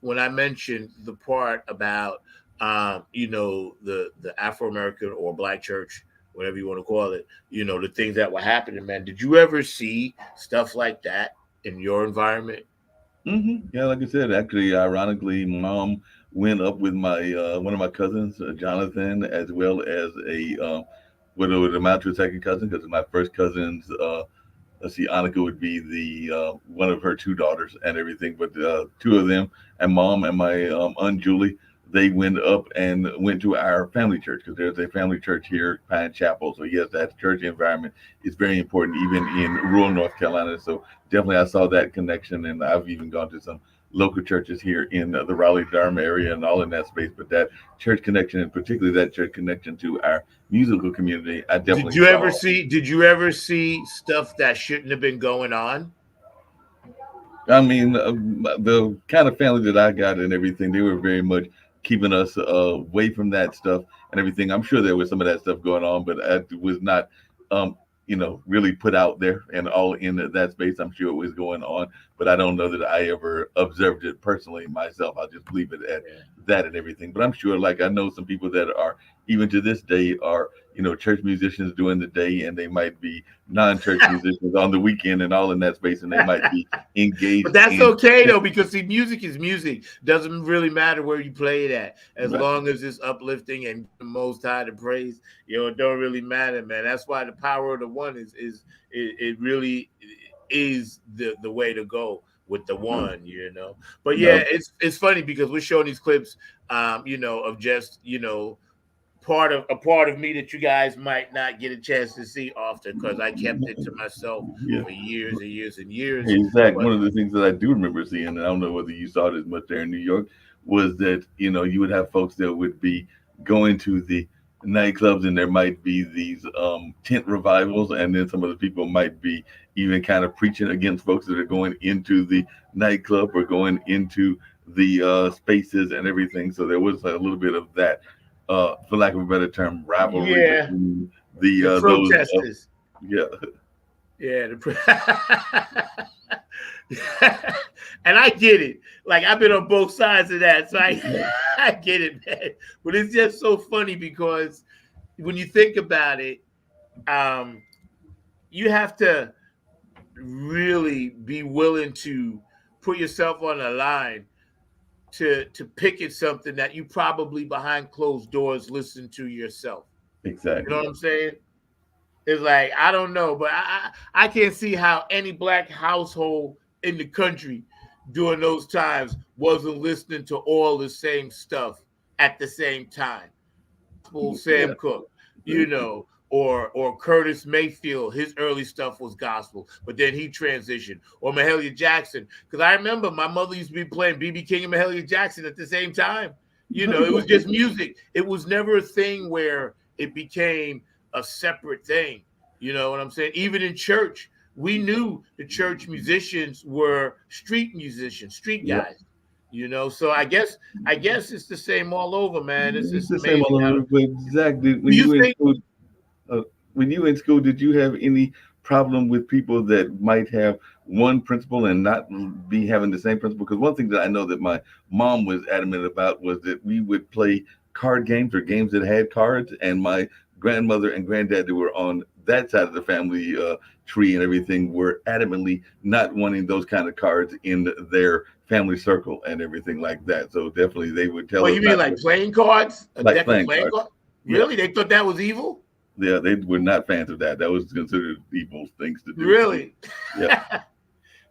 the part about the Afro-American or Black church, whatever you want to call it, the things that were happening, man. Did you ever see stuff like that in your environment? Mm-hmm. Yeah, like I said, actually, ironically, Mom went up with my one of my cousins, Jonathan, as well as what would amount to a second cousin, because my first cousin's, let's see, Annika would be the one of her two daughters and everything, but two of them, and Mom and my Aunt Julie, they went up and went to our family church, because there's a family church here, Pine Chapel. So yes, that church environment is very important, even in rural North Carolina. So definitely I saw that connection, and I've even gone to some local churches here in the Raleigh-Durham area and all in that space. But that church connection, and particularly that church connection to our musical community, I definitely Did you ever see stuff that shouldn't have been going on? I mean, the kind of family that I got and everything, they were very much keeping us away from that stuff and everything. I'm sure there was some of that stuff going on, but it was not, really put out there and all in that space. I'm sure it was going on, but I don't know that I ever observed it personally myself. I'll just leave it at that and everything. But I'm sure, like, I know some people that are, even to this day, are, church musicians during the day, and they might be non-church musicians on the weekend, and all in that space, and they might be engaged. But that's okay though, because see, music is music. Doesn't really matter where you play it at, as long as it's uplifting and the Most High to praise. It don't really matter, man. That's why the power of the one is it really is the way to go with the one, But yeah, it's funny because we're showing these clips, of just part of me that you guys might not get a chance to see often because I kept it to myself for years and years and years. Hey, Zach, one of the things that I do remember seeing, and I don't know whether you saw it as much there in New York, was that you would have folks that would be going to the nightclubs, and there might be these tent revivals, and then some of the people might be even kind of preaching against folks that are going into the nightclub or going into the spaces and everything. So there was a little bit of that, for lack of a better term, rivalry between the protesters. And I get it. Like, I've been on both sides of that, so I get it, man. But it's just so funny because when you think about it, you have to really be willing to put yourself on the line to picket something that you probably behind closed doors listen to yourself. Exactly. You know what I'm saying? It's like, I don't know, but I can't see how any black household in the country during those times wasn't listening to all the same stuff at the same time. Sam Cooke, or Curtis Mayfield, his early stuff was gospel, but then he transitioned. Or Mahalia Jackson, because I remember my mother used to be playing B.B. King and Mahalia Jackson at the same time. It was just music. It was never a thing where it became a separate thing. You know what I'm saying? Even in church, we knew the church musicians were street musicians, street guys. So I guess it's the same all over, man. It's the same all over. But Zach, when you were in school, did you have any problem with people that might have one principle and not be having the same principle? Because one thing that I know that my mom was adamant about was that we would play card games or games that had cards, and my grandmother and granddad that were on that side of the family tree and everything were adamantly not wanting those kind of cards in their family circle and everything like that. So definitely they would tell us. You mean like playing cards? Like playing cards. Really? They thought that was evil? Yeah, they were not fans of that. That was considered evil things to do. Really? Yeah.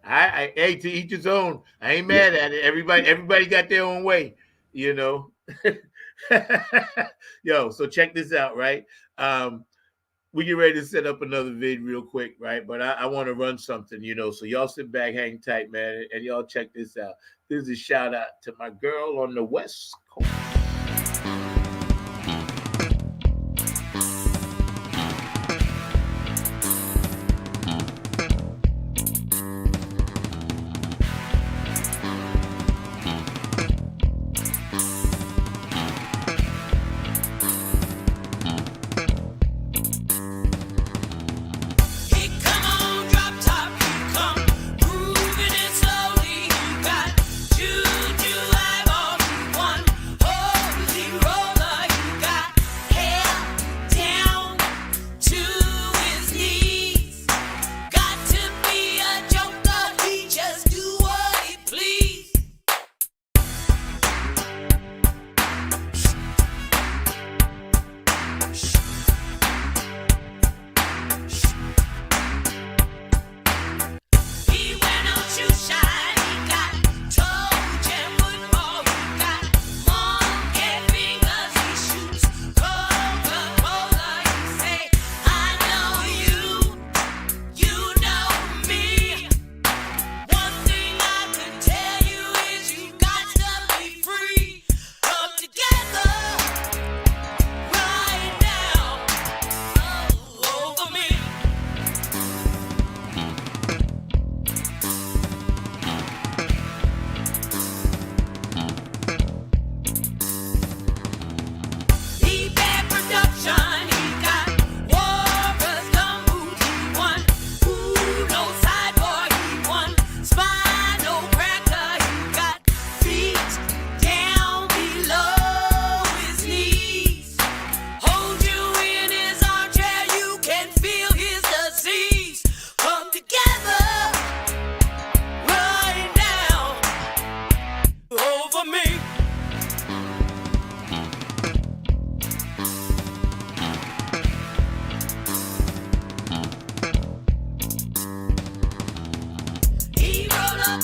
Hey, to each his own. I ain't mad at it. Everybody got their own way, Yo, so check this out, right? We get ready to set up another vid real quick, right? But I want to run something, so y'all sit back, hang tight, man, and y'all check this out. This is a shout out to my girl on the West Coast. Moving it slowly, got juju live on one.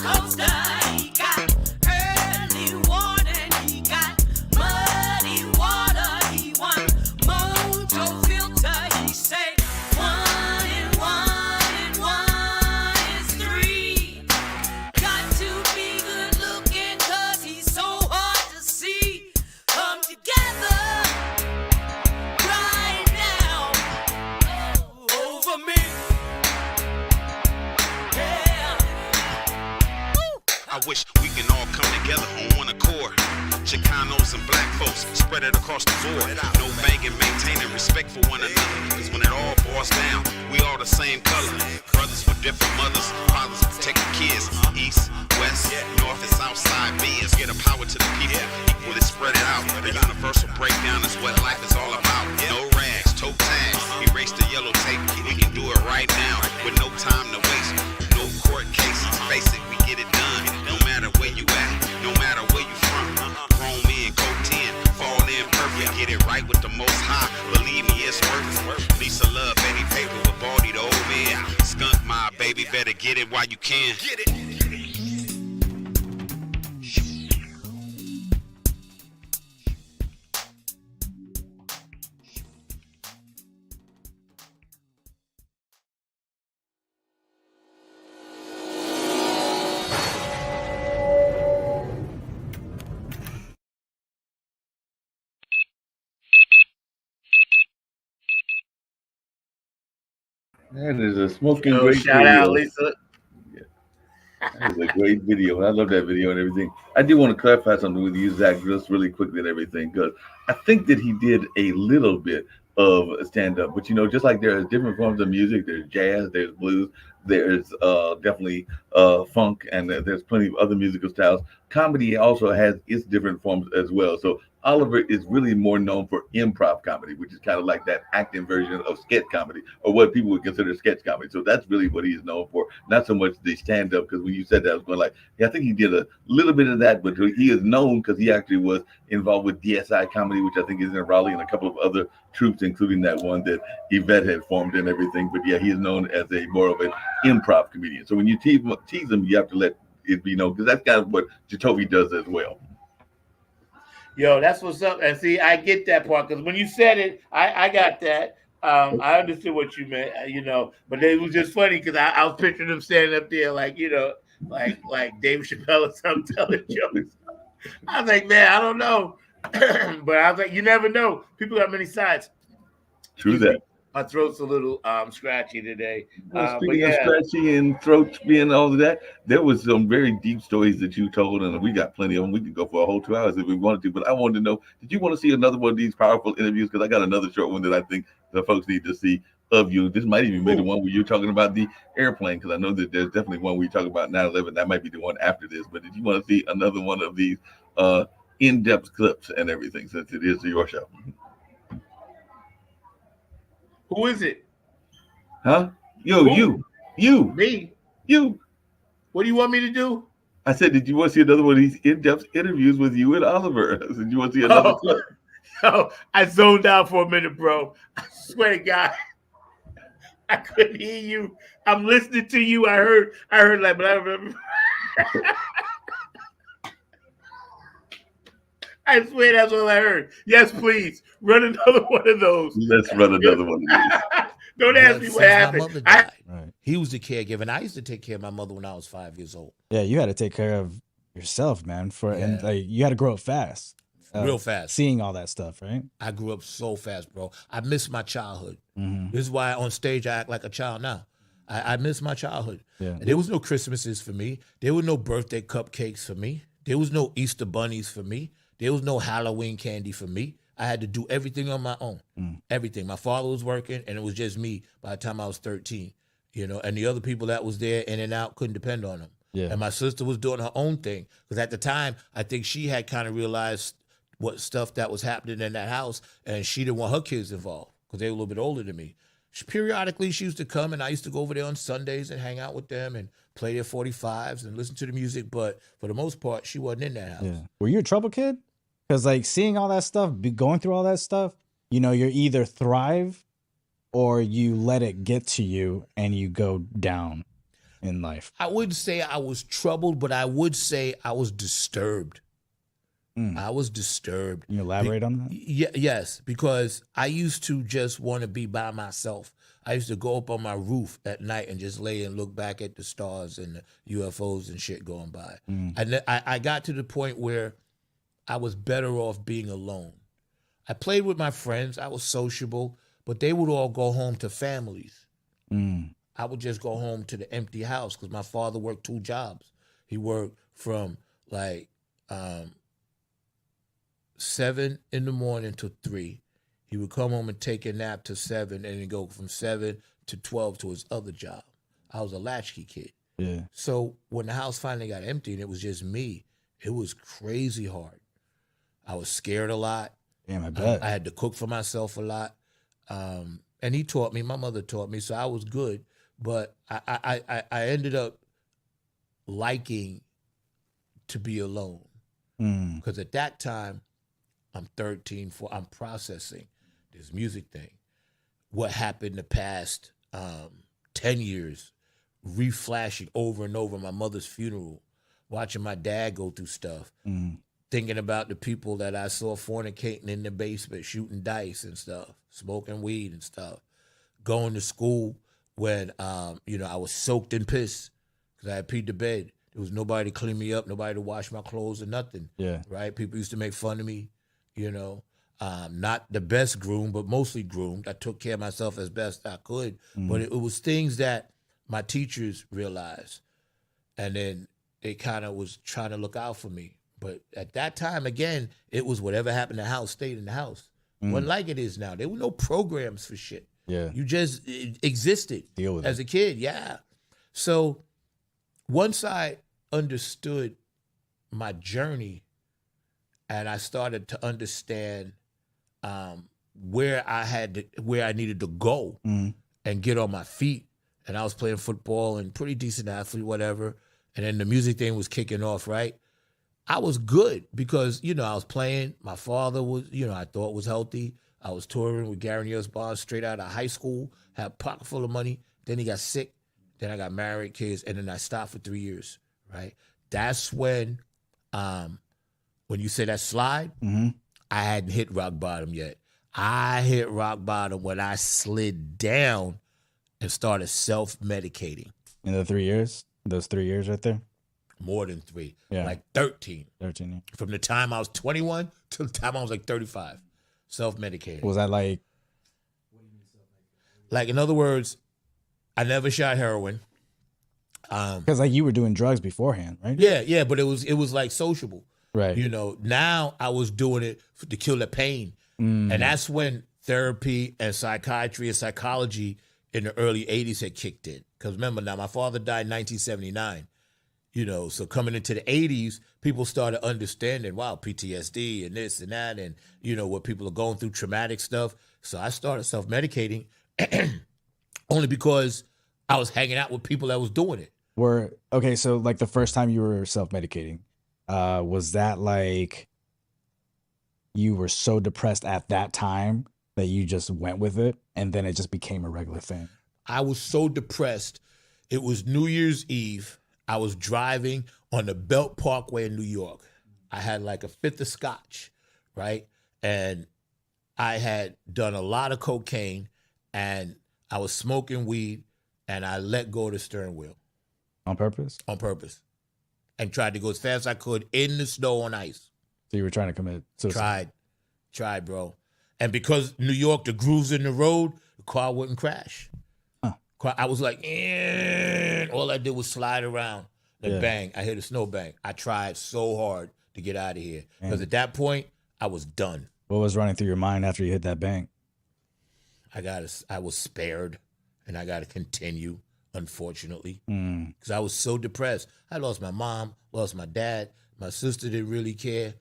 coaster, he got early warning, he got muddy water, he want mojo filter, he say 1 and 1 and 1 is 3. Got to be good looking 'cause he's so hard to see. Come together right now over me. Yeah. I wish we can all come together on one accord. Chicanos and black folks spread it across the board. No begging, maintaining respect for one another. Cause when it all boils down, we all the same color. Brothers with different mothers, fathers protecting kids. East, west, north and south side beings. Get a power to the people, equally spread it out. The universal breakdown is what life is all about. No rags, toe tags, erase the yellow tape. We can do it right now with no time to waste. No court cases, face it, we get it done. No matter where you at, no matter where you from. Grown men, go 10, fall in perfect. Get it right with the most high, believe me, it's worth it. Lisa Love, Betty Paper with Baldy the old man. Skunk my baby, better get it while you can. Get it. That is a smoking Yo, great shout video. out, Lisa. That is a great video. I love that video and everything. I do want to clarify something with you, Zach, just really quickly and everything, because I think that he did a little bit of stand-up. But, you know, just like there's different forms of music, there's jazz, there's blues, there's definitely funk, and there's plenty of other musical styles. Comedy also has its different forms as well. So Oliver is really more known for improv comedy, which is kind of like that acting version of sketch comedy, or what people would consider sketch comedy. So that's really what he's known for, not so much the stand-up, because when you said that, I was going like, yeah, I think he did a little bit of that, but he is known because he actually was involved with DSI Comedy, which I think is in Raleigh, and a couple of other troops, including that one that Yvette had formed and everything. But yeah, he is known as a more of an improv comedian. So when you tease him, you have to let it be known, because that's kind of what Jacoby does as well. Yo, that's what's up. And see, I get that part, because when you said it, I got that. I understood what you meant, you know, but it was just funny because I was picturing him standing up there like, you know, like Dave Chappelle or something telling jokes. I was like, man, I don't know. But I was like, you never know. People got many sides. True that. My throat's a little scratchy today. Well, speaking of scratchy and throats being all of that, there was some very deep stories that you told, and we got plenty of them. We could go for a whole 2 hours if we wanted to, but I wanted to know, did you want to see another one of these powerful interviews? Because I got another short one that I think the folks need to see of you. This might even be the one where you're talking about the airplane, because I know that there's definitely one where you talk about 9/11. That might be the one after this, but did you want to see another one of these in-depth clips and everything, since it is your show? Who is it? Huh? Yo, Who? you. Me? You. What do you want me to do? I said, did you want to see another one of these in-depth interviews with you and Oliver? Did you want to see another clip? Yo, I zoned out for a minute, bro. I swear to God, I couldn't hear you. I'm listening to you. I heard like, but I remember. I swear that's all I heard. Yes, please. Run another one of those. Let's run another one of these. Don't ask me what happened. My mother died. Right. He was the caregiver, and I used to take care of my mother when I was 5 years old. Yeah, you had to take care of yourself, man. And like you had to grow up fast. Real fast. Seeing all that stuff, right? I grew up so fast, bro. I miss my childhood. Mm-hmm. This is why on stage I act like a child now. I miss my childhood. Yeah. And there was no Christmases for me. There were no birthday cupcakes for me. There was no Easter bunnies for me. There was no Halloween candy for me. I had to do everything on my own. Everything. My father was working, and it was just me by the time I was 13. You know, and the other people that was there in and out couldn't depend on them. Yeah. And my sister was doing her own thing. Because at the time, I think she had kind of realized what stuff that was happening in that house, and she didn't want her kids involved because they were a little bit older than me. Periodically, she used to come, and I used to go over there on Sundays and hang out with them and play their 45s and listen to the music. But for the most part, she wasn't in that house. Yeah. Were you a trouble kid? Because like seeing all that stuff, going through all that stuff, you know, you're either thrive or you let it get to you and you go down. in life? I wouldn't say I was troubled, but I would say I was disturbed. I was disturbed. Can you elaborate on that? Yes, because I used to just want to be by myself. I used to go up on my roof at night and just lay and look back at the stars and the UFOs and shit going by. And then I got to the point where I was better off being alone. I played with my friends. I was sociable, but they would all go home to families. I would just go home to the empty house because my father worked 2 jobs. He worked from like 7 in the morning to 3. He would come home and take a nap to 7 and then go from 7 to 12 to his other job. I was a latchkey kid. Yeah. So when the house finally got empty and it was just me, it was crazy hard. I was scared a lot. Damn, I bet. I had to cook for myself a lot. And he taught me, my mother taught me, so I was good. But I ended up liking to be alone. Because at that time, I'm 13, I'm processing this music thing. What happened the past 10 years, reflashing over and over my mother's funeral, watching my dad go through stuff, thinking about the people that I saw fornicating in the basement, shooting dice and stuff, smoking weed and stuff, going to school when, I was soaked in piss because I had peed the bed. There was nobody to clean me up, nobody to wash my clothes or nothing. Yeah. Right? People used to make fun of me, not the best groomed, but mostly groomed. I took care of myself as best I could. But it was things that my teachers realized. And then they kind of was trying to look out for me. But at that time, again, it was whatever happened in the house stayed in the house. Wasn't like it is now. There were no programs for shit. Yeah. You just existed Deal with as a kid. Yeah. So once I understood my journey and I started to understand where I needed to go and get on my feet, and I was playing football and pretty decent athlete, whatever, and then the music thing was kicking off, right? I was good because, I was playing. My father was, I thought was healthy. I was touring with Gary Barnes straight out of high school, had a pocket full of money. Then he got sick. Then I got married, kids, and then I stopped for 3 years, right? That's when you say that slide, I hadn't hit rock bottom yet. I hit rock bottom when I slid down and started self-medicating. In the 3 years? Those 3 years right there? More than 3. Yeah. Like 13. 13, yeah. From the time I was 21 to the time I was like 35. Self-medicating. Was that like... Like, in other words, I never shot heroin. Because like you were doing drugs beforehand, right? Yeah, but it was like sociable. Right. Now I was doing it to kill the pain. And that's when therapy and psychiatry and psychology in the early 80s had kicked in. Because remember now, my father died in 1979. So coming into the 80s, people started understanding, wow, PTSD and this and that and, what people are going through, traumatic stuff. So I started self-medicating only because I was hanging out with people that was doing it. So like the first time you were self-medicating, was that like you were so depressed at that time that you just went with it and then it just became a regular thing? I was so depressed. It was New Year's Eve. I was driving on the Belt Parkway in New York. I had like a fifth of scotch, right? And I had done a lot of cocaine and I was smoking weed and I let go of the steering wheel. On purpose? On purpose. And tried to go as fast as I could in the snow on ice. So you were trying to commit suicide? Tried, bro. And because New York, the grooves in the road, the car wouldn't crash. I was like, all I did was slide around and bang. I hit a snowbank. I tried so hard to get out of here. Because at that point, I was done. What was running through your mind after you hit that bank? I was spared and I got to continue, unfortunately. Because I was so depressed. I lost my mom, lost my dad. My sister didn't really care.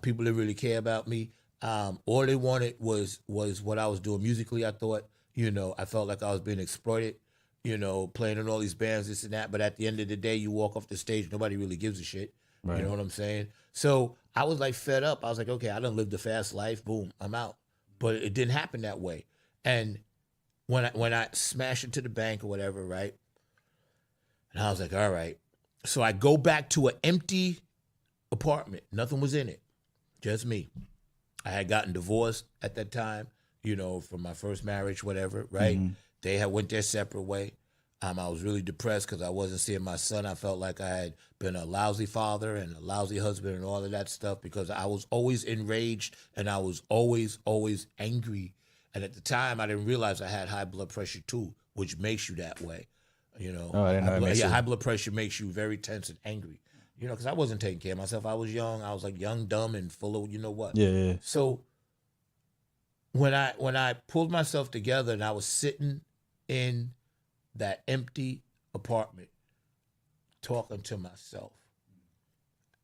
People didn't really care about me. All they wanted was what I was doing musically, I thought. I felt like I was being exploited, playing in all these bands, this and that. But at the end of the day, you walk off the stage, nobody really gives a shit. Right. You know what I'm saying? So I was like fed up. I was like, okay, I done lived a fast life. Boom, I'm out. But it didn't happen that way. And when I smashed into the bank or whatever, right? And I was like, all right. So I go back to an empty apartment. Nothing was in it. Just me. I had gotten divorced at that time, from my first marriage, whatever, right? Mhm. They had went their separate way. I was really depressed because I wasn't seeing my son. I felt like I had been a lousy father and a lousy husband and all of that stuff because I was always enraged and I was always, always angry. And at the time, I didn't realize I had high blood pressure too, which makes you that way. Oh, I didn't know that makes you. High blood pressure makes you very tense and angry. Because I wasn't taking care of myself. I was young. I was like young, dumb, and full of what. Yeah. So when I pulled myself together and I was sitting in that empty apartment talking to myself,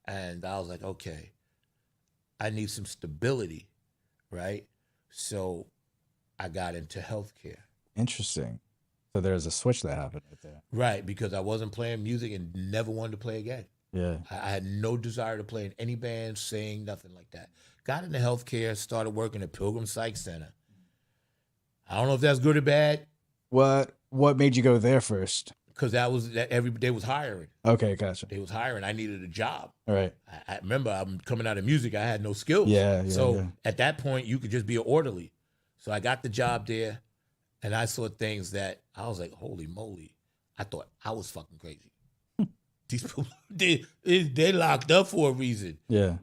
and I was like, okay, I need some stability, right? So I got into healthcare. Interesting. So there's a switch that happened right there. Right, because I wasn't playing music and never wanted to play again. Yeah. I had no desire to play in any band, sing, nothing like that. Got into healthcare, started working at Pilgrim Psych Center. I don't know if that's good or bad. What made you go there first? Because they was hiring. Okay, gotcha. They was hiring. I needed a job. All right. I remember I'm coming out of music. I had no skills. Yeah. So at that point, you could just be an orderly. So I got the job there, and I saw things that I was like, holy moly. I thought I was fucking crazy. These people, they locked up for a reason. Yeah.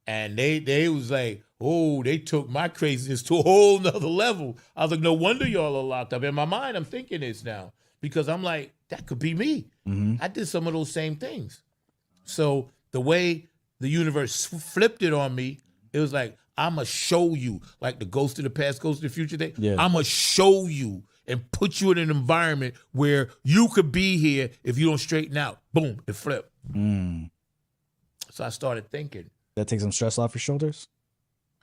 And they was like, oh, they took my craziness to a whole nother level. I was like, no wonder y'all are locked up. In my mind, I'm thinking this now because I'm like, that could be me. Mm-hmm. I did some of those same things. So the way the universe flipped it on me, it was like, I'm going to show you, like the ghost of the past, ghost of the future thing. Yeah. I'm going to show you and put you in an environment where you could be here if you don't straighten out. Boom, it flipped. Mm. So I started thinking. That takes some stress off your shoulders?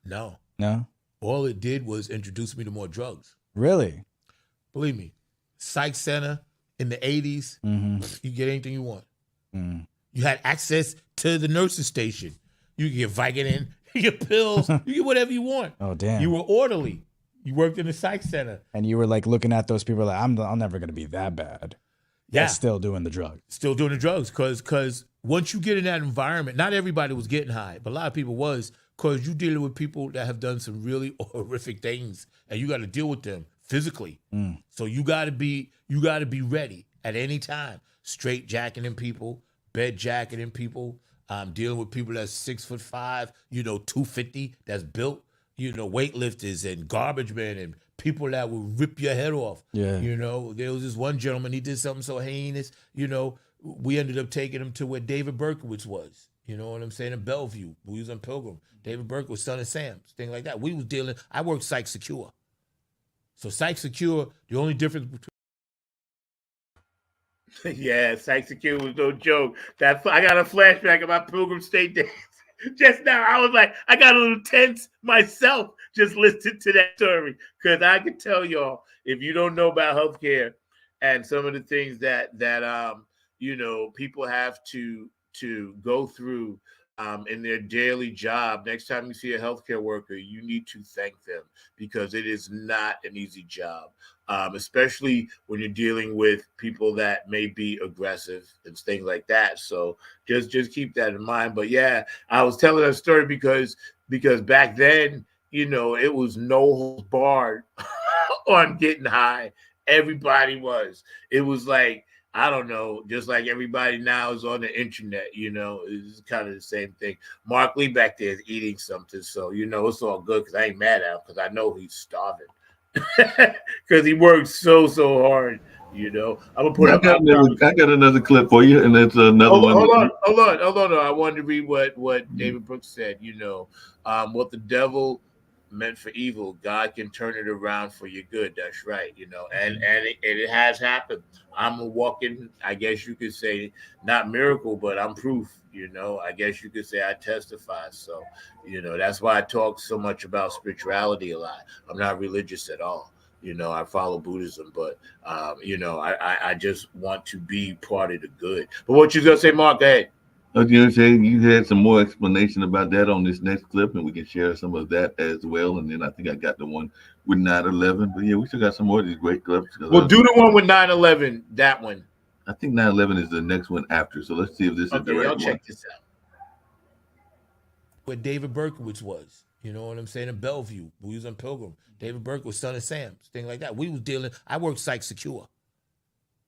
No. No? All it did was introduce me to more drugs. Really? Believe me, Psych Center in the 80s, you get anything you want. Mm. You had access to the nursing station. You could get Vicodin, you get pills, you get whatever you want. Oh, damn. You were orderly. You worked in the Psych Center. And you were like looking at those people like, I'm never going to be that bad. Yeah. But still doing the drug. Still doing the drugs because once you get in that environment, not everybody was getting high, but a lot of people was because you're dealing with people that have done some really horrific things and you got to deal with them physically. Mm. So you got to be ready at any time. Straight jacketing people, bed jacketing people, dealing with people that's 6'5", 250 that's built, weightlifters and garbage men and people that will rip your head off. Yeah. There was this one gentleman, he did something so heinous, we ended up taking him to where David Berkowitz was. You know what I'm saying? In Bellevue. We was on Pilgrim. David Berkowitz, Son of Sam's, thing like that. I worked Psych Secure. So Psych Secure, the only difference between Yeah, Psych Secure was no joke. I got a flashback of my Pilgrim State days. Just now, I was like, I got a little tense myself just listening to that story. Because I can tell y'all, if you don't know about healthcare and some of the things that people have to go through in their daily job, next time you see a healthcare worker, you need to thank them because it is not an easy job, especially when you're dealing with people that may be aggressive and things like that. So just keep that in mind. But yeah, I was telling that story because back then, it was no holds barred on getting high. Everybody was. It was like, I don't know, just like everybody now is on the internet, it's kind of the same thing. Mark Lee back there is eating something, so it's all good because I ain't mad at him because I know he's starving because he works so hard. I'm gonna put up. I got another clip for you, and it's another one. Hold on. I wanted to read what David Brooks said. What the devil meant for evil, God can turn it around for your good. That's right, and it has happened. I'm a walking, I guess you could say, not miracle, but I'm proof. I guess you could say I testify. So, that's why I talk so much about spirituality a lot. I'm not religious at all. I follow Buddhism, but I just want to be part of the good. But what you gonna say, Mark? Go ahead. I was going to say you had some more explanation about that on this next clip, and we can share some of that as well. And then I think I got the one with 9/11. But yeah, we still got some more of these great clips. Well, do the one with 9/11. That one. I think 9/11 is the next one after. So let's see if this is the Okay, right y'all one. check this out. Where David Berkowitz was. You know what I'm saying? In Bellevue. We was on Pilgrim. David Berkowitz, Son of Sam, thing like that. We was dealing, I worked Psych Secure.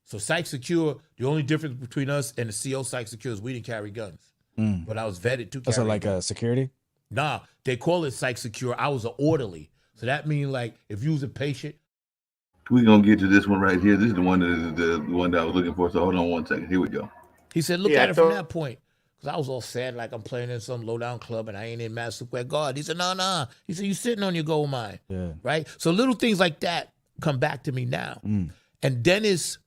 So Psych Secure, the only difference between us and the CO Psych Secure is we didn't carry guns. But I was vetted to carry So like guns. a security? Nah, they call it Psych Secure. I was an orderly. So that means like if you was a patient. We're gonna get to this one right here. This is the one that I was looking for. So hold on one second. Here we go. He said, look Yeah, at I it from thought- that point. Because I was all sad like I'm playing in some low-down club and I ain't in Madison Square Garden. He said, no. He said, you sitting on your gold mine. Yeah. Right? So little things like that come back to me now. And Dennis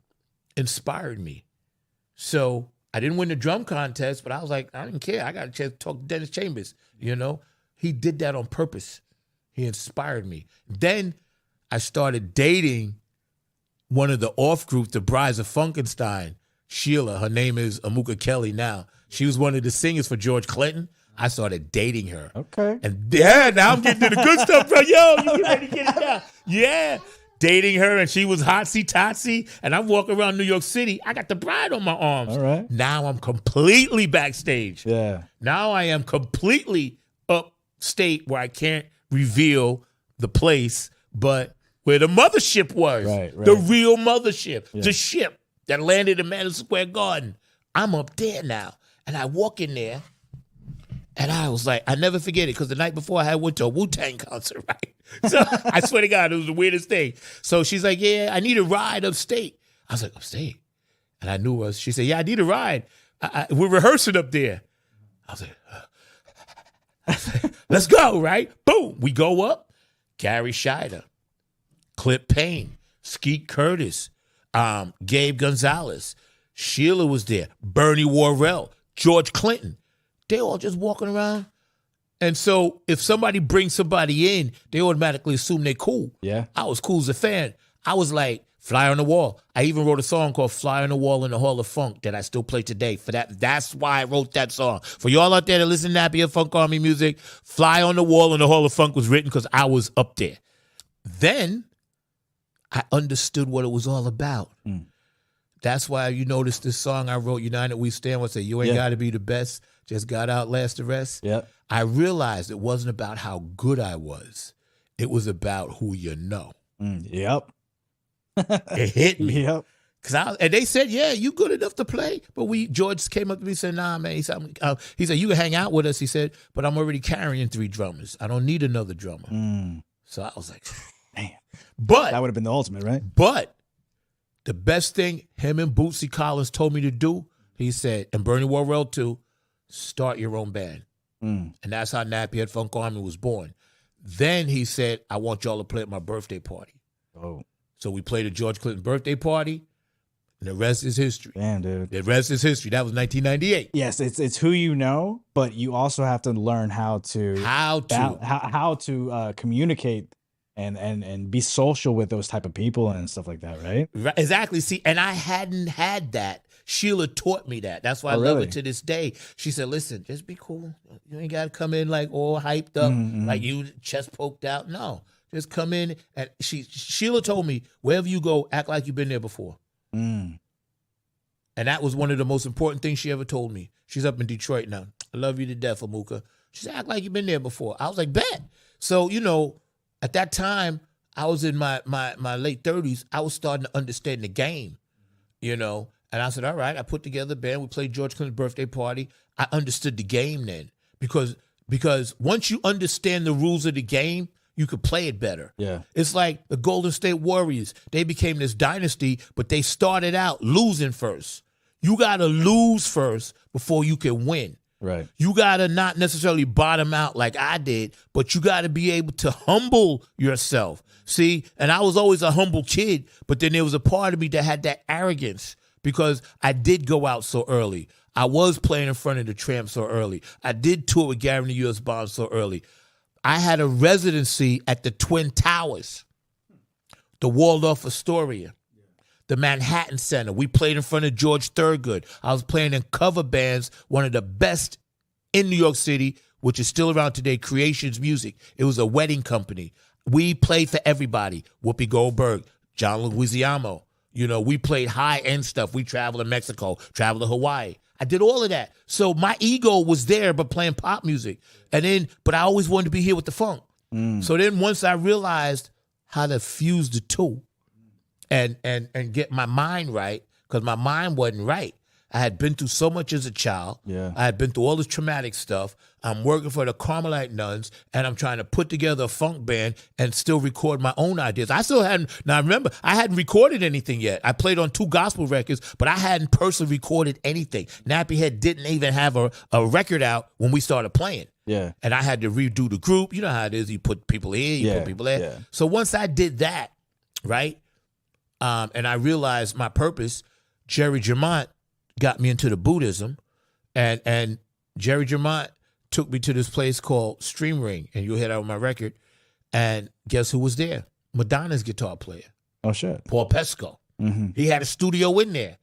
inspired me. So I didn't win the drum contest, but I was like, I didn't care. I got a chance to talk to Dennis Chambers, you know? He did that on purpose. He inspired me. Then I started dating one of the off group, the Brides of Funkenstein, Sheila. Her name is Amuka Kelly now. She was one of the singers for George Clinton. I started dating her. Okay. And yeah, now I'm getting to the good stuff, bro. Yo, you get ready to get it down. Yeah. Dating her, and she was hotsy-totsy, and I'm walking around New York City. I got the bride on my arms. All right. Now I'm completely backstage. Yeah. Now I am completely upstate where I can't reveal the place, but where the mothership was. Right. The real mothership. The ship that landed in Madison Square Garden. I'm up there now. And I walk in there, and I was like, I never forget it, because the night before I went to a Wu-Tang concert, right? So I swear to God, it was the weirdest thing. So she's like, yeah, I need a ride upstate. I was like, upstate? And I knew her. She said, yeah, I need a ride. We're rehearsing up there. I was like, let's go, right? Boom. We go up. Gary Scheider, Clip Payne, Skeet Curtis, Gabe Gonzalez, Sheila was there, Bernie Worrell, George Clinton. They all just walking around. And so if somebody brings somebody in, they automatically assume they're cool. Yeah. I was cool as a fan. I was like, Fly on the Wall. I even wrote a song called Fly on the Wall in the Hall of Funk that I still play today. For that's why I wrote that song. For y'all out there that listen to Napier Funk Army music, Fly on the Wall in the Hall of Funk was written because I was up there. Then I understood what it was all about. That's why you notice this song I wrote, United We Stand, was say, you ain't got to be the best, just got to outlast the rest. Yep. I realized it wasn't about how good I was. It was about who you know. Yep. It hit me. Yep. And they said, yeah, you good enough to play. But George came up to me and said, nah, man. He said, you can hang out with us. He said, but I'm already carrying 3 drummers. I don't need another drummer. So I was like, man. But That would have been the ultimate, right? But the best thing him and Bootsy Collins told me to do, he said, and Bernie Worrell too, start your own band. And that's how Nappy Funk Army was born. Then he said, I want y'all to play at my birthday party. Oh. So we played at George Clinton birthday party, and the rest is history. Damn, dude. The rest is history. That was 1998. Yes, it's who you know, but you also have to learn how to communicate and be social with those type of people and stuff like that, right? Right, exactly. See, and I hadn't had that. Sheila taught me that. That's why I love her to this day. She said, listen, just be cool. You ain't got to come in like all hyped up, like you chest poked out. No, just come in. And Sheila told me, wherever you go, act like you've been there before. And that was one of the most important things she ever told me. She's up in Detroit now. I love you to death, Amuka. She said, act like you've been there before. I was like, bet. So, at that time, I was in my late 30s. I was starting to understand the game, And I said, all right, I put together a band. We played George Clinton's birthday party. I understood the game then because once you understand the rules of the game, you could play it better. Yeah. It's like the Golden State Warriors. They became this dynasty, but they started out losing first. You got to lose first before you can win. Right. You got to not necessarily bottom out like I did, but you got to be able to humble yourself. See, and I was always a humble kid, but then there was a part of me that had that arrogance because I did go out so early. I was playing in front of the Tramp so early. I did tour with Gary and the U.S. Bonds so early. I had a residency at the Twin Towers, the Waldorf Astoria, the Manhattan Center. We played in front of George Thurgood. I was playing in cover bands, one of the best in New York City, which is still around today, Creations Music. It was a wedding company. We played for everybody. Whoopi Goldberg, John Leguizamo, You know, we played high-end stuff. We traveled to Mexico, traveled to Hawaii. I did all of that. So my ego was there, but playing pop music. But I always wanted to be here with the funk. So then once I realized how to fuse the two and get my mind right, because my mind wasn't right. I had been through so much as a child. Yeah. I had been through all this traumatic stuff. I'm working for the Carmelite nuns, and I'm trying to put together a funk band and still record my own ideas. I still hadn't, now remember, I hadn't recorded anything yet. I played on 2 gospel records, but I hadn't personally recorded anything. Nappy Head didn't even have a record out when we started playing. Yeah. And I had to redo the group. You know how it is. You put people here, you put people there. Yeah. So once I did that, right, and I realized my purpose, Jerry Jamont got me into the Buddhism, and Jerry Jamont took me to this place called Stream Ring, and you'll hear that on my record. And guess who was there? Madonna's guitar player. Oh, shit. Paul Pesco. Mm-hmm. He had a studio in there.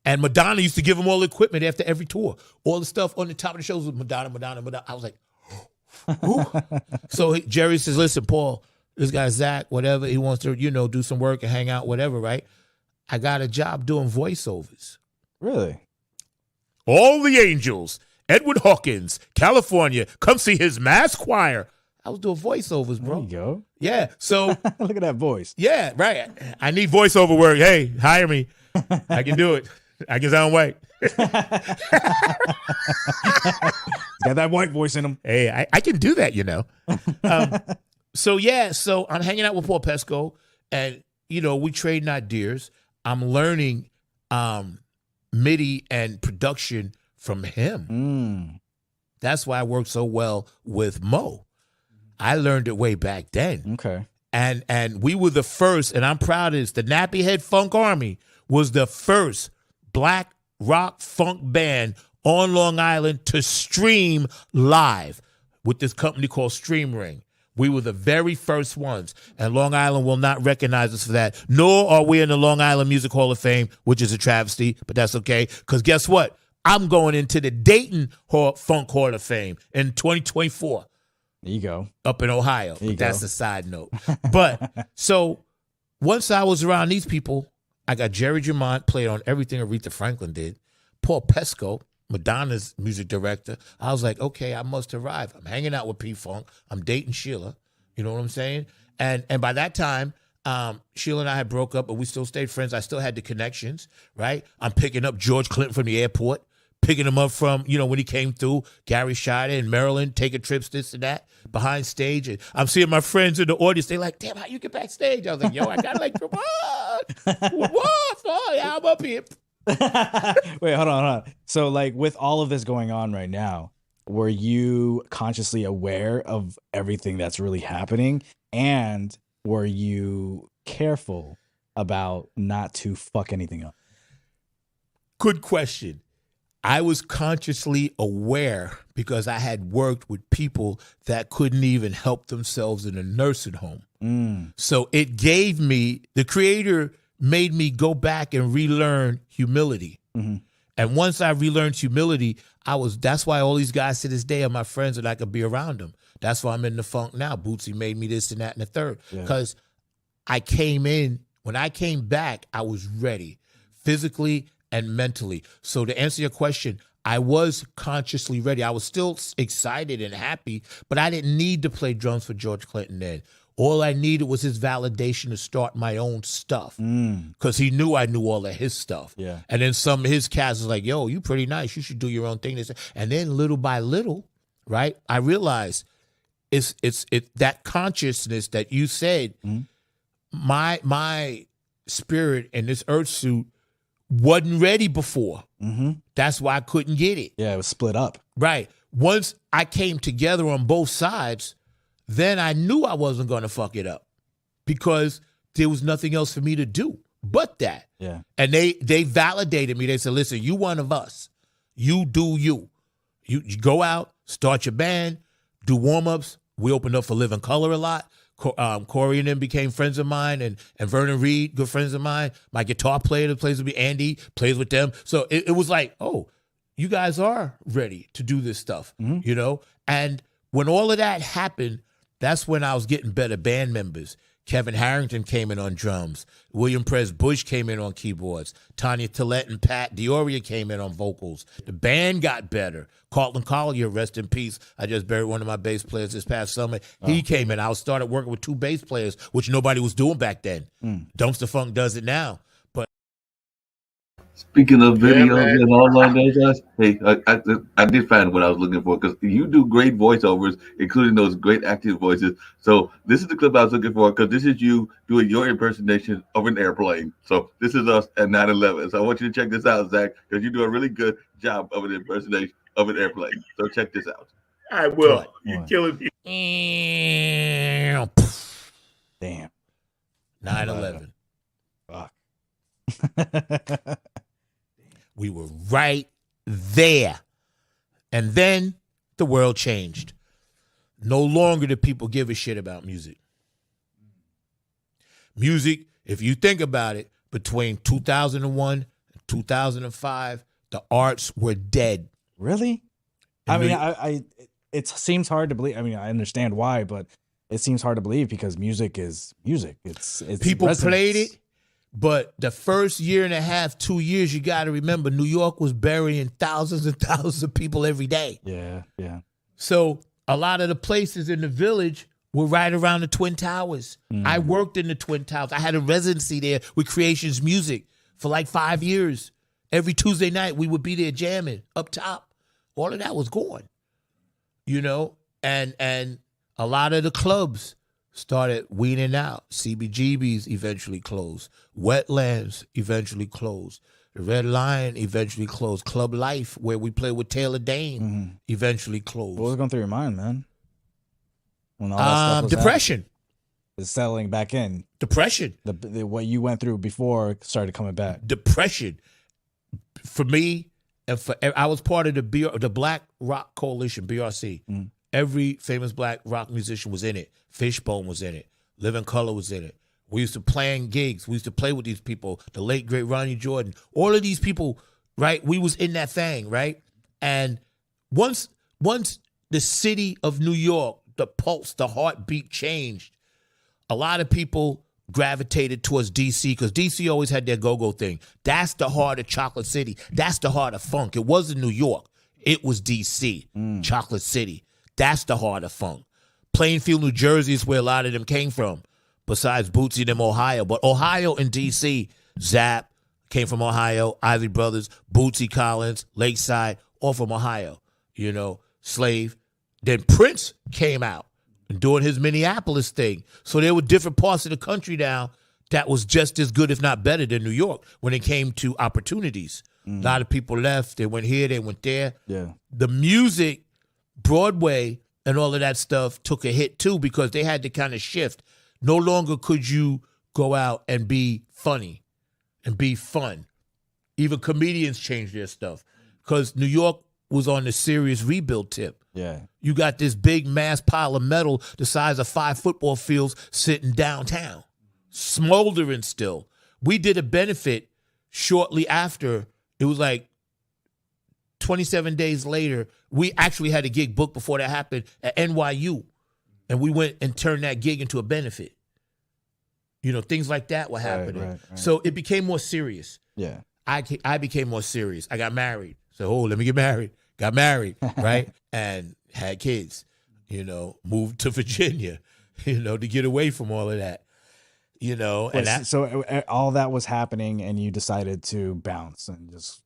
And Madonna used to give him all the equipment after every tour. All the stuff on the top of the shows was Madonna. I was like, ooh. So Jerry says, listen, Paul, this guy Zach, whatever, he wants to, do some work and hang out, whatever, right? I got a job doing voiceovers. Really? All the Angels, Edward Hawkins, California, come see his mass choir. I was doing voiceovers, bro. There you go. Yeah, so. Look at that voice. Yeah, right. I need voiceover work. Hey, hire me. I can do it. I can sound white. He's got that white voice in him. Hey, I can do that, So I'm hanging out with Paul Pesco, and, we trading ideas. I'm learning MIDI and production from him. That's why I worked so well with Mo. I learned it way back then. Okay. And we were the first, and I'm proud of this, the Nappy Head Funk Army was the first black rock funk band on Long Island to stream live with this company called Stream Ring. We were the very first ones, and Long Island will not recognize us for that, nor are we in the Long Island Music Hall of Fame, which is a travesty, but that's okay, because guess what? I'm going into the Dayton Funk Hall of Fame in 2024. There you go. Up in Ohio. There you But that's go. a side note. But so once I was around these people, I got Jerry Jamont, played on everything Aretha Franklin did. Paul Pesco, Madonna's music director. I was like, okay, I must arrive. I'm hanging out with P-Funk. I'm dating Sheila. You know what I'm saying? And by that time, Sheila and I had broke up, but we still stayed friends. I still had the connections, right? I'm picking up George Clinton from the airport, picking him up from, when he came through, Gary Scheider in Maryland, taking trips, this and that, behind stage. And I'm seeing my friends in the audience. They like, damn, how you get backstage? I was like, yo, I got like, what? Oh, yeah, I'm up here. Wait, hold on. So, like, with all of this going on right now, were you consciously aware of everything that's really happening? And were you careful about not to fuck anything up? Good question. I was consciously aware because I had worked with people that couldn't even help themselves in a nursing home. So it gave me, the creator made me go back and relearn humility. And once I relearned humility, that's why all these guys to this day are my friends and I could be around them. That's why I'm in the funk now. Bootsy made me this and that and the third. Because I came in, when I came back, I was ready physically and mentally. So to answer your question, I was consciously ready. I was still excited and happy, but I didn't need to play drums for George Clinton then. All I needed was his validation to start my own stuff because he knew I knew all of his stuff. Yeah. And then some of his cats was like, yo, you pretty nice. You should do your own thing. And then little by little, right, I realized it's that consciousness that you said, my spirit in this earth suit wasn't ready before. That's why I couldn't get it. Yeah, it was split up. Right. Once I came together on both sides, then I knew I wasn't going to fuck it up because there was nothing else for me to do but that. Yeah. And they validated me. They said, listen, you one of us. You do you. You go out, start your band, do warm-ups. We opened up for Living Color a lot. Corey and them became friends of mine, and Vernon Reed, good friends of mine. My guitar player that plays with me, Andy, plays with them. So it was like, oh, you guys are ready to do this stuff, And when all of that happened, that's when I was getting better band members, Kevin Harrington came in on drums. William Press Bush came in on keyboards. Tanya Tillett and Pat Dioria came in on vocals. The band got better. Carlton Collier, rest in peace. I just buried one of my bass players this past summer. He came in. I started working with 2 bass players, which nobody was doing back then. Dumpster Funk does it now. But Speaking of videos man. and all of those guys, hey, I did find what I was looking for because you do great voiceovers, including those great acting voices. So this is the clip I was looking for because this is you doing your impersonation of an airplane. So this is us at 9/11. So I want you to check this out, Zach, because you do a really good job of an impersonation of an airplane. So check this out. I will. What? You're killing me. Damn. 9/11. Fuck. We were right there. And then the world changed. No longer do people give a shit about music. Music, if you think about it, between 2001 and 2005, the arts were dead. Really? I mean, it seems hard to believe. I mean, I understand why, but it seems hard to believe because music is music. It's People resonates. played it, but the first year and a half, 2 years, you got to remember, New York was burying thousands and thousands of people every day. Yeah, yeah. So a lot of the places in the village were right around the Twin Towers. I worked in the Twin Towers. I had a residency there with Creations Music for like 5 years. Every Tuesday night, we would be there jamming up top. All of that was gone, you know? And a lot of the clubs started weaning out. CBGB's eventually closed. Wetlands eventually closed. The Red Lion eventually closed. Club Life, where we play with Taylor Dane, eventually closed. What was going through your mind, man? When all that stuff was Depression. settling back in. Depression. The what you went through before started coming back. Depression. For me, and I was part of the Black Rock Coalition, BRC. Every famous black rock musician was in it. Fishbone was in it. Living Color was in it. We used to plan gigs. We used to play with these people. The late, great Ronnie Jordan. All of these people, right? We was in that thing, right? And once the city of New York, the pulse, the heartbeat changed, a lot of people gravitated towards DC because DC always had their go-go thing. That's the heart of Chocolate City. That's the heart of funk. It wasn't New York. It was DC, Chocolate City. That's the heart of funk. Plainfield, New Jersey is where a lot of them came from, besides Bootsy and them, Ohio. But Ohio and D.C., Zapp came from Ohio, Isley Brothers, Bootsy Collins, Lakeside, all from Ohio, you know, Slave. Then Prince came out and doing his Minneapolis thing. So there were different parts of the country now that was just as good, if not better, than New York when it came to opportunities. A lot of people left. They went here, they went there. Yeah. The music, Broadway and all of that stuff took a hit too because they had to kind of shift. No longer could you go out and be funny and be fun. Even comedians changed their stuff because New York was on the serious rebuild tip. Yeah. You got this big mass pile of metal the size of 5 football fields sitting downtown, smoldering still. We did a benefit shortly after. It was like 27 days later, we actually had a gig booked before that happened at NYU. And we went and turned that gig into a benefit. You know, things like that were happening. Right. So it became more serious. Yeah. I became more serious. I got married. So, let me get married. Got married, right? And had kids, you know, moved to Virginia, you know, to get away from all of that, you know. And So all that was happening and you decided to bounce and just.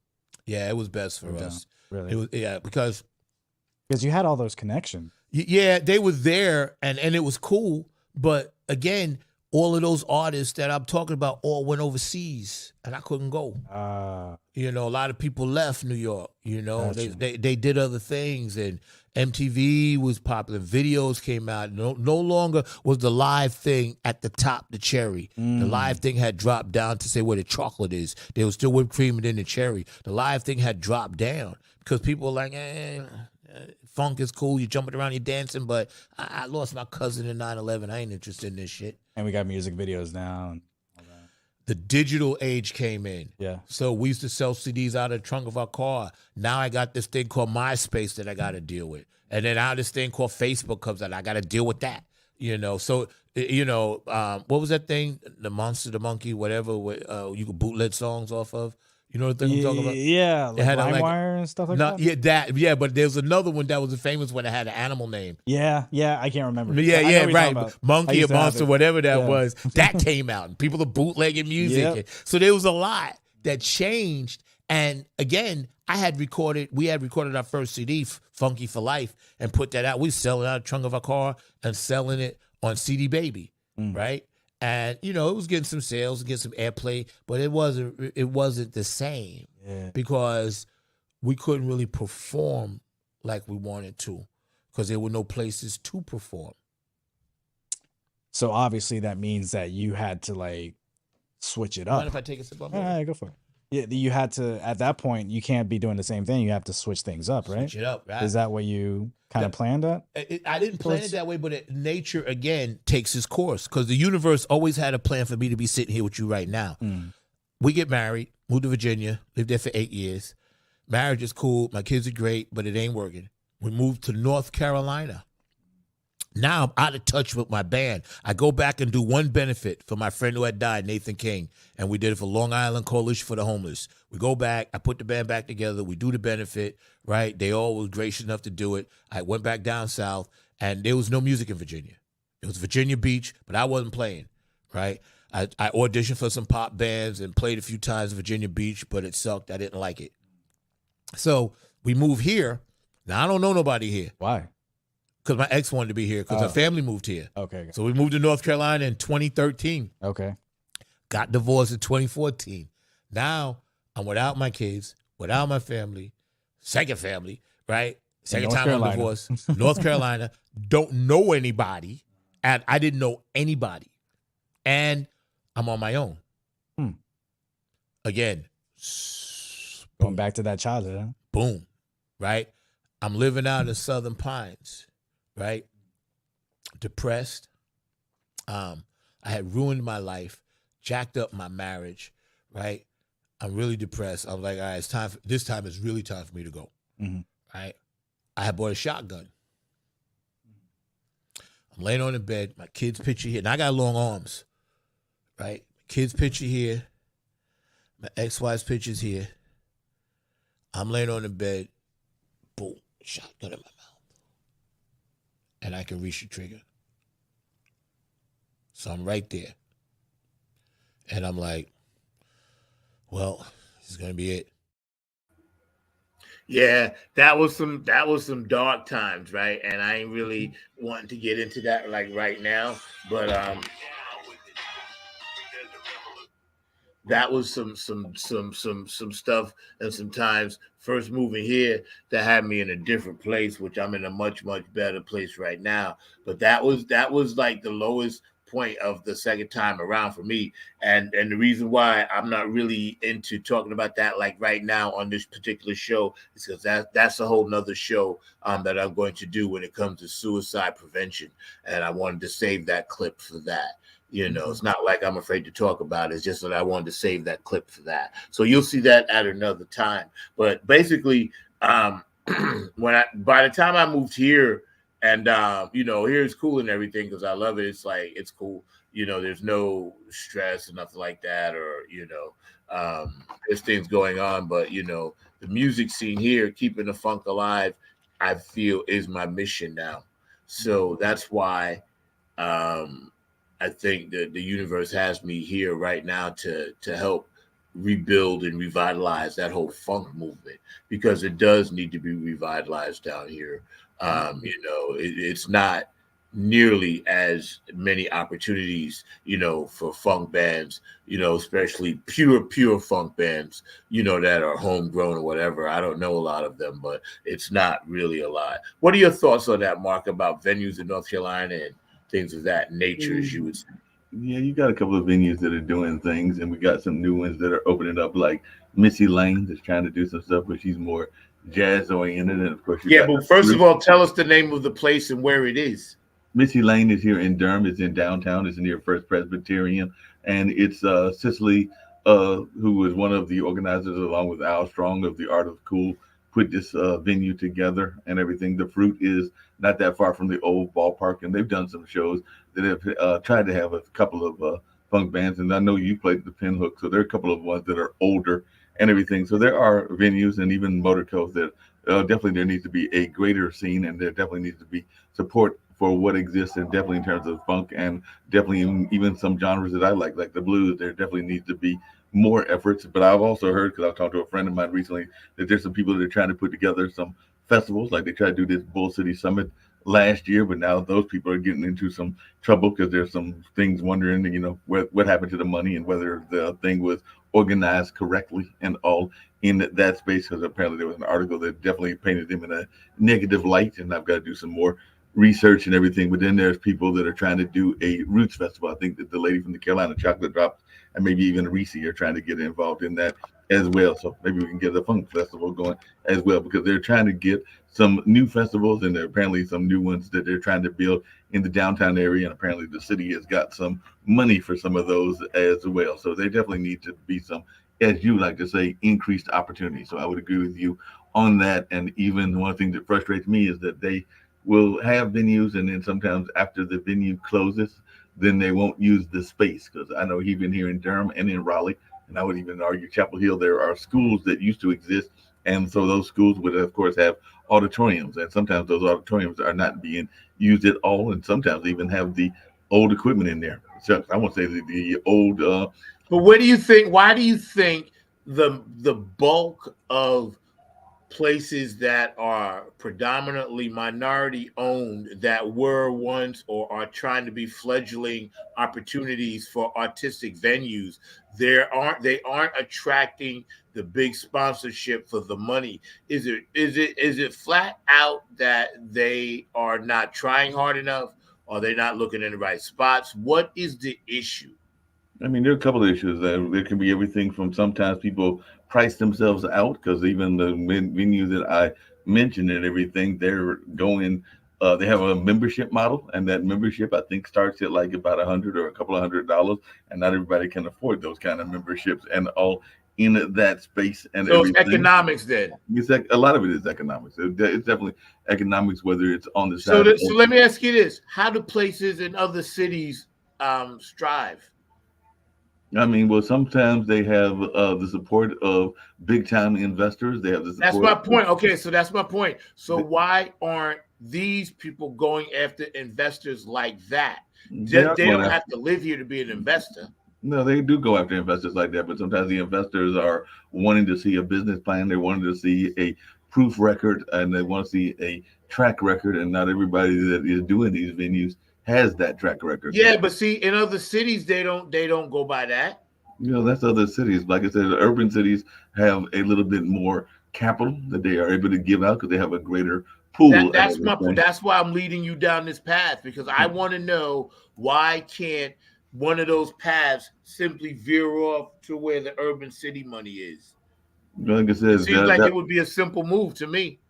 Yeah, it was best for us. Really? It was, because you had all those connections. Yeah, they were there and it was cool. But again, all of those artists that I'm talking about all went overseas and I couldn't go. You know, a lot of people left New York, you know, Gotcha. they did other things and MTV was popular. Videos came out. No longer was the live thing at the top, the cherry. The live thing had dropped down to say where the chocolate is. There was still whipped cream and then the cherry. The live thing had dropped down because people were like, funk is cool. You're jumping around, you're dancing, but I lost my cousin in 9/11. I ain't interested in this shit. And we got music videos now. And The digital age came in. yeah. So we used to sell CDs out of the trunk of our car. Now I got this thing called MySpace that I got to deal with. And then now this thing called Facebook comes out. I got to deal with that. You know, so you know, what was that thing? The Monster, the Monkey, whatever. You could bootleg songs off of. You know what thing I'm talking about? Yeah, It like had LimeWire and stuff like not that. yeah, but there's another one that was a famous one that had an animal name. Yeah, I can't remember. Yeah, I know yeah, what you're right. talking about. I Monkey or used to have Monster, it. whatever that Yeah. was, that came out, and people are bootlegging music. Yep. So there was a lot that changed. And again, we had recorded our first CD, Funky for Life, and put that out. We selling out of the trunk of our car and selling it on CD Baby, right? And you know, it was getting some sales, getting some airplay, but it wasn't the same because we couldn't really perform like we wanted to because there were no places to perform. So obviously that means that you had to like switch it Mind up. if I take a sip? All right, go for it. Yeah, you had to, at that point, you can't be doing the same thing. You have to switch things up, right? Switch it up, right? Is that what you kind of planned at? I didn't plan it that way, but nature, again, takes its course because the universe always had a plan for me to be sitting here with you right now. We get married, moved to Virginia, lived there for 8 years. Marriage is cool. My kids are great, but it ain't working. We moved to North Carolina. Now I'm out of touch with my band. I go back and do one benefit for my friend who had died, Nathan King, and we did it for Long Island Coalition for the Homeless. We go back, I put the band back together, we do the benefit, right? They all were gracious enough to do it. I went back down south, and there was no music in Virginia. It was Virginia Beach, but I wasn't playing, right? I auditioned for some pop bands and played a few times in Virginia Beach, but it sucked. I didn't like it. So we moved here. Now, I don't know nobody here. Why? Because my ex wanted to be here because her family moved here. Okay. So we moved to North Carolina in 2013. Okay. Got divorced in 2014. Now I'm without my kids, without my family, second family, right? Second North time Carolina. I'm divorced. North Carolina. Don't know anybody. And I didn't know anybody. And I'm on my own. Again. Going back to that childhood, huh? Boom. Right? I'm living out in Southern Pines. Right? Depressed. I had ruined my life, jacked up my marriage, right? I'm really depressed. I'm like, all right, this time is really time for me to go. Right? I had bought a shotgun. I'm laying on the bed, my kid's picture here, and I got long arms, right? Kid's picture here, my ex-wife's picture's here. I'm laying on the bed, boom, shotgun in my mouth. And I can reach the trigger. So I'm right there. And I'm like, well, this is gonna be it. Yeah, that was some dark times, right? And I ain't really wanting to get into that like right now, but that was some stuff, and sometimes first moving here that had me in a different place, which I'm in a much better place right now. But that was like the lowest point of the second time around for me, and the reason why I'm not really into talking about that like right now on this particular show is because that's a whole nother show that I'm going to do when it comes to suicide prevention, and I wanted to save that clip for that. You know, it's not like I'm afraid to talk about it. It's just that I wanted to save that clip for that. So you'll see that at another time. But basically, by the time I moved here, and you know, here it's cool and everything because I love it. It's like it's cool. You know, there's no stress or nothing like that, or you know, there's things going on. But you know, the music scene here, keeping the funk alive, I feel is my mission now. So that's why. I think that the universe has me here right now to help rebuild and revitalize that whole funk movement because it does need to be revitalized down here. You know, it's not nearly as many opportunities, you know, for funk bands, you know, especially pure funk bands, you know, that are homegrown or whatever. I don't know a lot of them, but it's not really a lot. What are your thoughts on that, Mark, about venues in North Carolina and things of that nature, as you would say? Yeah, you got a couple of venues that are doing things, and we got some new ones that are opening up, like Missy Lane is trying to do some stuff, but she's more jazz oriented. And of course, but first of all, tell us the name of the place and where it is. Missy Lane is here in Durham. It's in downtown. It's near First Presbyterian, and it's Cicely, who was one of the organizers, along with Al Strong of the Art of Cool, put this venue together and everything. The Fruit is not that far from the old ballpark, and they've done some shows that have tried to have a couple of funk bands. And I know you played the Pinhook, so there are a couple of ones that are older and everything. So there are venues and even motor codes that definitely there needs to be a greater scene, and there definitely needs to be support for what exists, and definitely in terms of funk, and definitely even some genres that I like the blues. There definitely needs to be more efforts. But I've also heard, because I talked to a friend of mine recently, that there's some people that are trying to put together some festivals, like they tried to do this Bull City Summit last year, but now those people are getting into some trouble because there's some things wondering, what happened to the money and whether the thing was organized correctly and all in that space. Because apparently there was an article that definitely painted them in a negative light, and I've got to do some more research and everything. But then there's people that are trying to do a Roots Festival. I think that the lady from the Carolina Chocolate Drops and maybe even Reese are trying to get involved in that as well. So maybe we can get a funk festival going as well, because they're trying to get some new festivals, and there are apparently some new ones that they're trying to build in the downtown area. And apparently the city has got some money for some of those as well. So they definitely need to be some, as you like to say, increased opportunity. So I would agree with you on that. And even one thing that frustrates me is that they will have venues, and then sometimes after the venue closes, then they won't use the space. Because I know even here in Durham and in Raleigh, and I would even argue Chapel Hill, there are schools that used to exist. And so those schools would, of course, have auditoriums. And sometimes those auditoriums are not being used at all. And sometimes even have the old equipment in there. So I won't say the old. But what do you think? Why do you think the bulk of places that are predominantly minority owned, that were once or are trying to be fledgling opportunities for artistic venues, they aren't attracting the big sponsorship for the money? Is it flat out that they are not trying hard enough? Are they not looking in the right spots? What is the issue? I mean, there are a couple of issues. There can be everything from sometimes people price themselves out, because even the venues that I mentioned and everything, they're going, they have a membership model, and that membership I think starts at like about $100 or a couple of $100, and not everybody can afford those kind of memberships and all in that space and So everything. it's economics then. It's like a lot of it is economics. It's definitely economics, whether it's on the So, side. so let me ask you this: how do places in other cities strive? I mean, well, sometimes they have the support of big time investors. They have the support. That's my point. Okay, so that's my point. So why aren't these people going after investors like that? They don't have to live here to be an investor. No, they do go after investors like that, but sometimes the investors are wanting to see a business plan. They're wanting to see a proof record, and they want to see a track record. And not everybody that is doing these venues has that track record. Yeah, but see, in other cities, they don't go by that. That's other cities. Like I said, the urban cities have a little bit more capital that they are able to give out because they have a greater pool. That's why I'm leading you down this path, because I want to know, why can't one of those paths simply veer off to where the urban city money is? Like I said, it seems like it would be a simple move to me.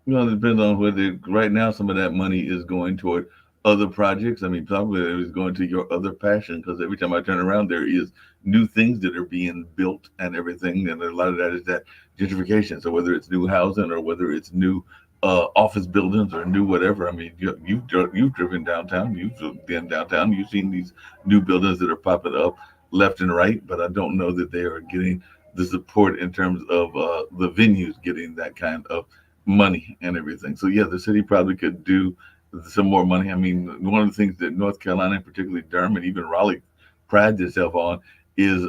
It depends on whether right now some of that money is going toward other projects. I mean, probably it is going to your other passion, because every time I turn around, there is new things that are being built and everything. And a lot of that is that gentrification. So whether it's new housing or whether it's new office buildings or new whatever. I mean, you've driven downtown, you've been downtown, you've seen these new buildings that are popping up left and right, but I don't know that they are getting the support in terms of the venues getting that kind of money and everything. So yeah, the city probably could do some more money. I mean, one of the things that North Carolina, particularly Durham and even Raleigh, prides itself on is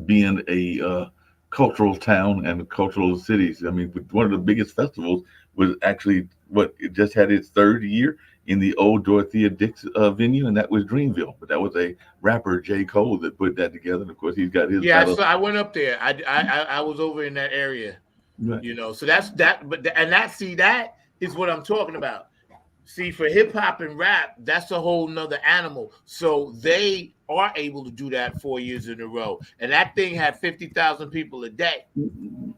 being a cultural town and cultural cities. I mean, one of the biggest festivals was actually it just had its third year in the old Dorothea Dix venue, and that was Dreamville. But that was a rapper, J. Cole, that put that together. And of course, he's got his. Yeah, so I went up there. I was over in that area. Right. So that's that. But that is what I'm talking about. See, for hip hop and rap, that's a whole nother animal. So they are able to do that 4 years in a row, and that thing had 50,000 people a day.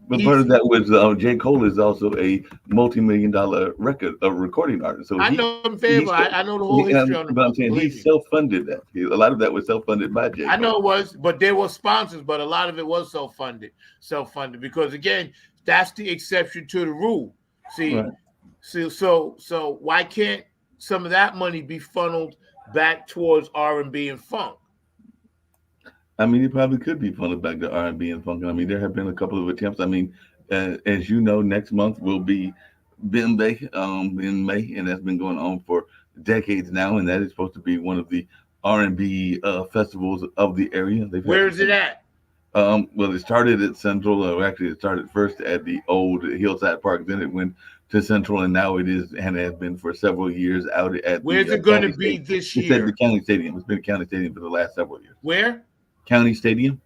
But part of that was J. Cole is also a multi-million-dollar recording artist. So I know him favorite. I know the whole history on the. But I'm saying he self-funded that. A lot of that was self-funded by J. Cole. I know it was, but there were sponsors, but a lot of it was self-funded because again, That's the exception to the rule. See, Right. so why can't some of that money be funneled back towards R&B and funk? I mean, it probably could be funneled back to R&B and funk. I mean, there have been a couple of attempts. I mean, as you know, next month will be Bimbe in May, and that's been going on for decades now. And that is supposed to be one of the R&B festivals of the area. Where is it at? Well, it started at Central. Actually, it started first at the old Hillside Park. Then it went to Central, and now it is and has been for several years out at. Where's the, it going to County be Stadium. this It's at year? the County Stadium. It's been a County Stadium for the last several years. Where? County Stadium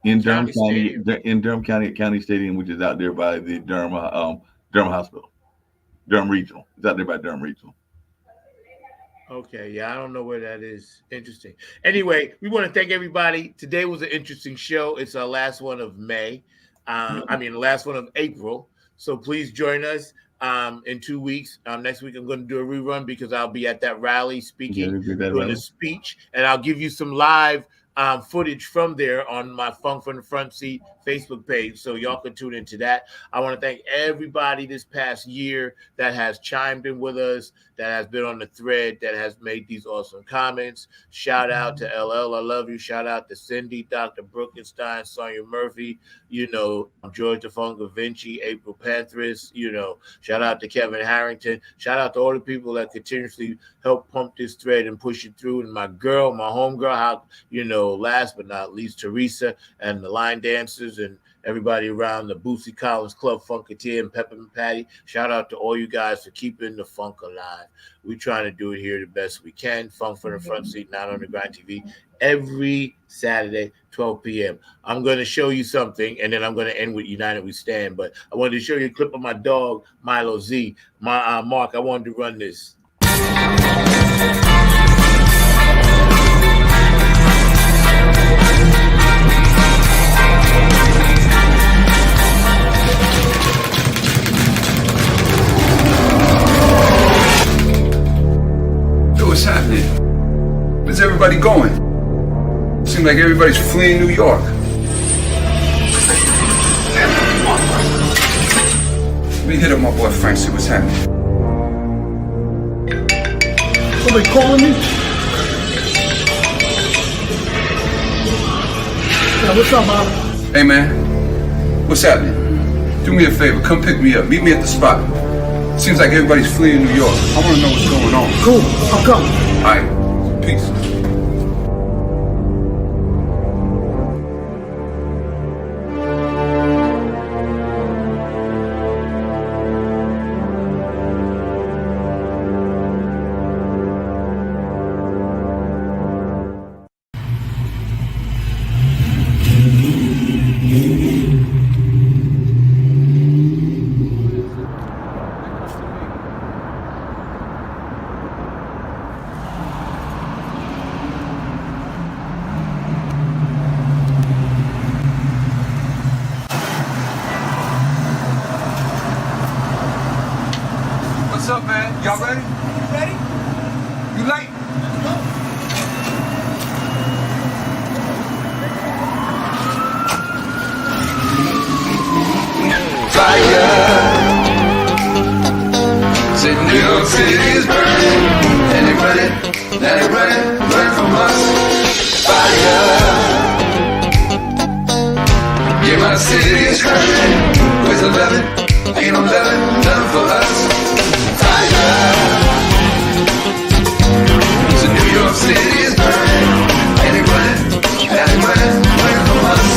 in Durham County County, Stadium. in Durham County at County Stadium, which is out there by the Durham Hospital, Durham Regional. It's out there by Durham Regional. Okay, yeah, I don't know where that is. Interesting. Anyway, we want to thank everybody. Today was an interesting show. It's our last one of May. The last one of April. So please join us in 2 weeks. Next week, I'm going to do a rerun because I'll be at that rally speaking, doing a speech, and I'll give you some live footage from there on my Funk from the Front Seat Facebook page, so y'all can tune into that. I want to thank everybody this past year that has chimed in with us, that has been on the thread, that has made these awesome comments. Shout out to LL, I love you. Shout out to Cindy, Dr. Brookenstein, Sonia Murphy, George DeFonga Vinci, April Panthers, shout out to Kevin Harrington. Shout out to all the people that continuously help pump this thread and push it through. And my girl, my homegirl, last but not least, Teresa and the line dancers and everybody around the Boosie Collins Club, Funketeer and Peppermint Patty. Shout out to all you guys for keeping the funk alive. We're trying to do it here the best we can. Funk from the Front Seat, Not on the Grind TV, every Saturday, 12 p.m. I'm going to show you something, and then I'm going to end with United We Stand. But I wanted to show you a clip of my dog, Milo Z. Mark, I wanted to run this. What's happening? Where's everybody going? Seems like everybody's fleeing New York. Let me hit up my boy Frank, see what's happening. Somebody calling me? Yeah, what's up, man? Hey man, what's happening? Do me a favor, come pick me up. Meet me at the spot. Seems like everybody's fleeing New York. I want to know what's going on. Cool, I'm coming. All right, peace. What's up, man? Y'all ready? You ready? You late? Let's go. Fire! Said New York City is burning, and it running from us. Fire! Yeah, my city is hurting. Where's the loving? Ain't no loving, none for us. So New York City is burning, and it running from us.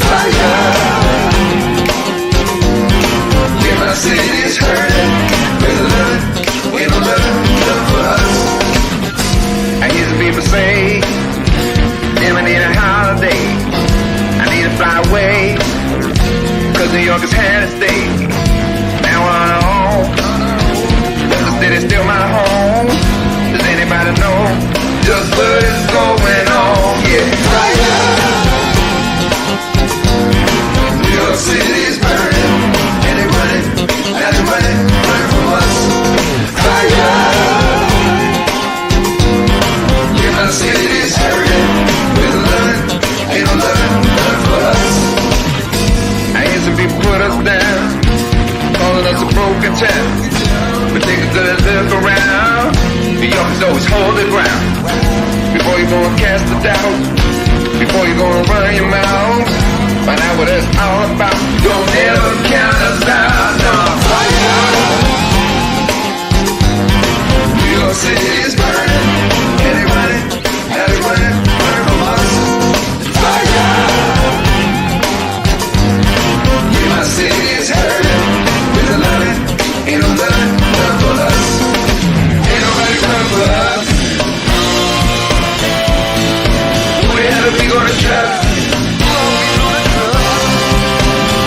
Fire! Yeah, my city is hurting. Where's the loving? Ain't no loving for us. I hear the people say, damn, I need a holiday. I need to fly away, 'cause New York has had a stay. Now we're on our own, but the city's still my home. Does anybody know just what is going on? Yeah, fire! New York City is burning, and it running from us. Fire! Yeah, my city is hurting. With loving, ain't no loving, none for us. I town. But take a good look around. New Yorkers always hold their ground. Before you go and cast the doubt, before you go and run your mouth, find out what it's all about. Don't ever count us out, no. New York City is burning, and they running, running from us. Fire! Yeah, my city is hurting, there's a loving, ain't no loving, love for us. Ain't nobody run for us. We gonna trust.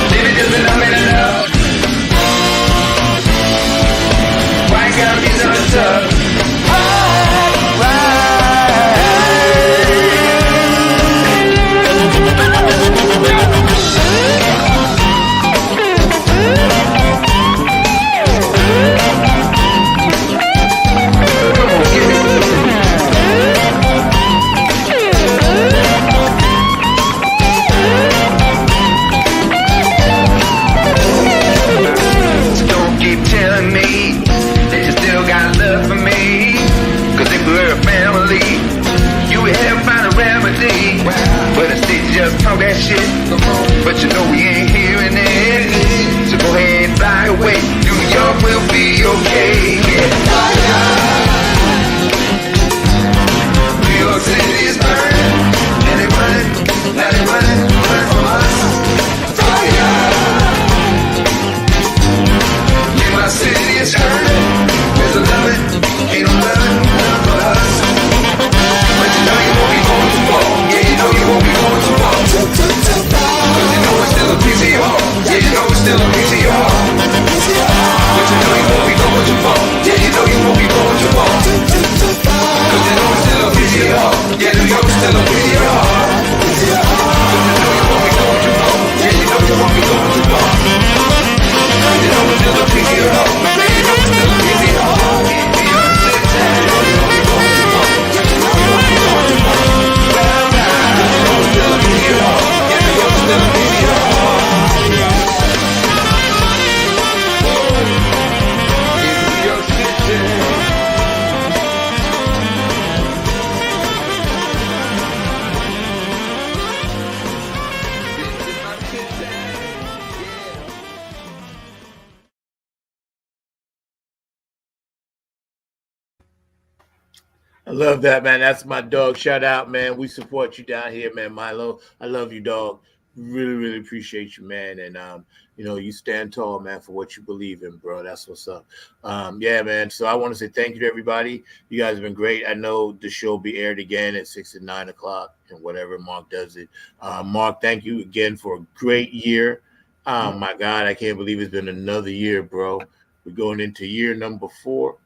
Baby, just been humming it up. Why gotta be so tough? Just talk that shit, but you know we ain't hearing it. So go ahead and fly away. New York will be okay. Yeah. New York City is burning, and they running, now they running from us. Fire! Yeah, my city is hurting. There's a loving, ain't no loving, love for us. But you know you won't be going too far. Yeah, you know you won't be going too far. Cause you know it's still a piece of your heart. Yeah, you know it's still a piece of your heart. But you know you won't be going too far. Yeah, you know you won't be going too far. Cause you know it's still a piece of your heart. Yeah, New York's still a piece of your heart. Cause you know you won't be going too far. Yeah, you know you won't be going too far. Cause you know it's still a piece of your heart. Yeah, you know it's still a piece of your heart. New York City, you know you won't be going too far. Yeah, you know you won't be going too far. Still a piece of your heart. Yeah, New York's still a piece of your heart. New York City. I love that, man. That's my dog. Shout out, man. We support you down here, man. Milo, I love you, dog. Really, really appreciate you, man. And you know, you stand tall, man, for what you believe in, bro. That's what's up. Yeah, man. So I want to say thank you to everybody. You guys have been great. I know the show will be aired again at 6 and 9 o'clock and whatever Mark does it. Mark, thank you again for a great year. My God, I can't believe it's been another year, bro. We're going into year number 4.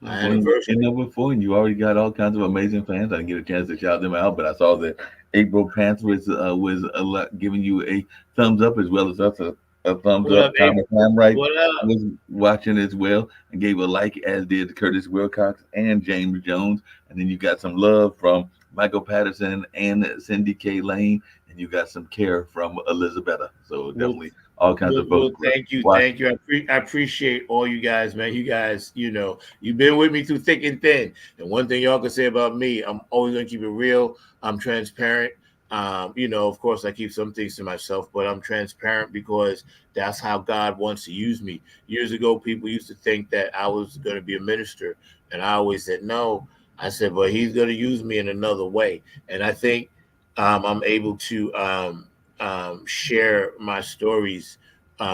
Anniversary number 4, and you already got all kinds of amazing fans. I didn't get a chance to shout them out, but I saw that April Pants was giving you a thumbs up as well as us a thumbs up. Thomas Hamright was watching as well and gave a like, as did Curtis Wilcox and James Jones. And then you got some love from Michael Patterson and Cindy K. Lane, and you got some care from Elizabetta. So definitely all kinds of folks. Thank you. I appreciate all you guys, man. You guys, you know, you've been with me through thick and thin. And one thing y'all can say about me, I'm always gonna keep it real. I'm transparent. You know, of course, I keep some things to myself, but I'm transparent because that's how God wants to use me. Years ago, people used to think that I was going to be a minister, and I always said no. I said, but He's going to use me in another way, and I think I'm able to share my stories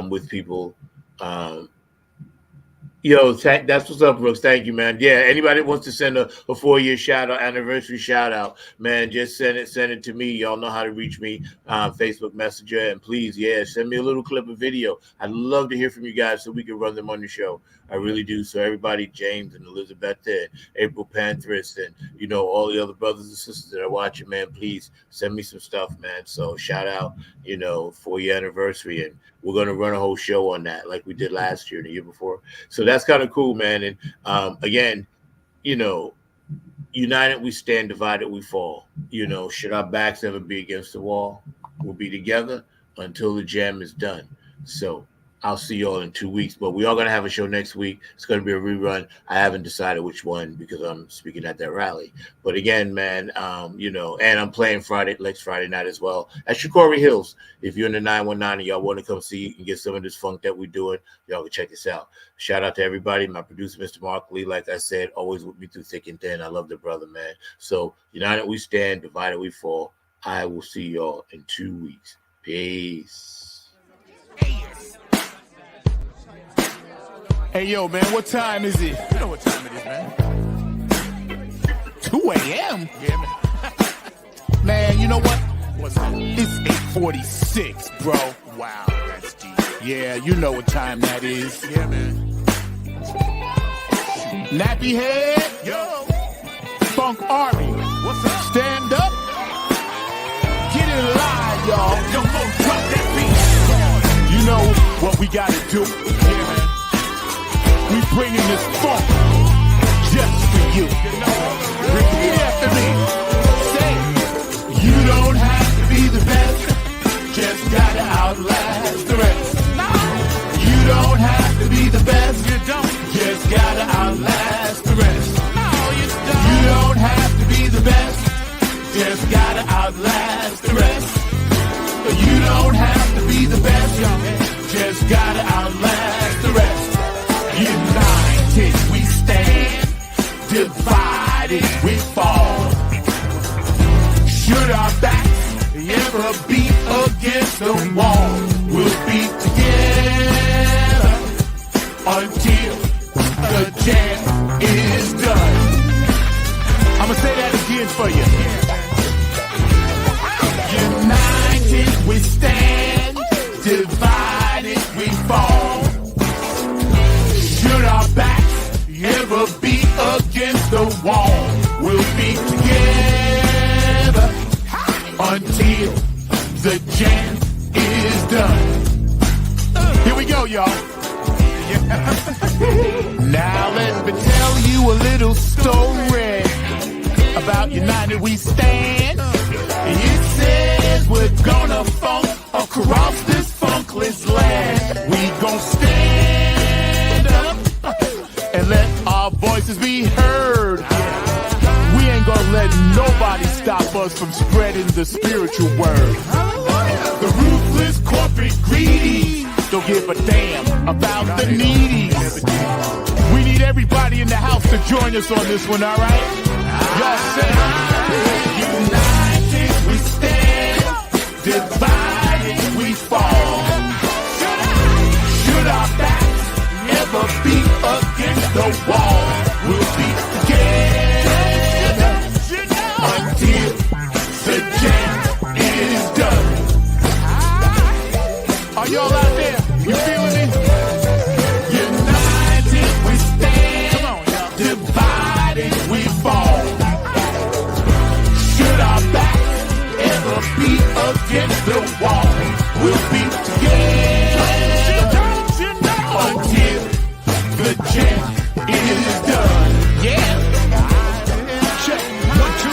with people. That's what's up, Brooks. Thank you, man. Yeah, anybody wants to send a 4-year shout out, anniversary shout out, man, just send it to me. Y'all know how to reach me, Facebook Messenger, and please, send me a little clip of video. I'd love to hear from you guys so we can run them on the show. I really do. So everybody, James and Elizabeth and April Panthers and, you know, all the other brothers and sisters that are watching, man, please send me some stuff, man. So shout out, 4-year anniversary. And we're going to run a whole show on that like we did last year and the year before. So that's kind of cool, man. And again, united we stand, divided we fall. Should our backs ever be against the wall, we'll be together until the jam is done. So I'll see y'all in 2 weeks. But we are gonna have a show next week. It's gonna be a rerun. I haven't decided which one because I'm speaking at that rally. But again, man, and I'm playing next Friday night as well at Shikori Hills. If you're in the 919 and y'all want to come see and get some of this funk that we're doing, y'all can check us out. Shout out to everybody. My producer, Mr. Mark Lee, like I said, always with me through thick and thin. I love the brother, man. So united we stand, divided we fall. I will see y'all in 2 weeks. Peace. Hey, yo, man, what time is it? You know what time it is, man. 2 a.m.? Yeah, man. Man, you know what? What's that? It's 8:46, bro. Wow, that's deep. Yeah, you know what time that is. Yeah, man. Nappy head? Yo. Funk Army. What's up? Stand up. Get it live, y'all. Yo, drop that beat. You know what we gotta do. Yeah, man. We bringing this funk just for you. Repeat after me. Say, you don't have to be the best, just gotta outlast the rest. You don't have to be the best, you don't, just gotta outlast the rest. You don't have to be the best, just gotta outlast the rest. You don't have to be the best, just gotta outlast the rest. United we stand, divided we fall. Should our backs ever be against the wall, we'll be together until the jam is done. I'ma say that again for you. United we stand, divided we fall. Should our backs ever be against the wall, we'll be together until the jam is done. Here we go, y'all. Now let me tell you a little story about United We Stand. It says we're gonna funk across this funkless land. We gon' stand up and let our voices be heard. We ain't gonna let nobody stop us from spreading the spiritual word. The ruthless corporate greedy don't give a damn about the needy. We need everybody in the house to join us on this one, all right? Y'all say, united we stand, divided we fall. Should our backs ever be against the wall, we'll be together until the jam is done. Are y'all out there? You feeling me? United we stand, come on, y'all. Divided we fall. Should our backs ever be against the wall, we'll be together until the jam is done. Yeah. Check. 1, 2,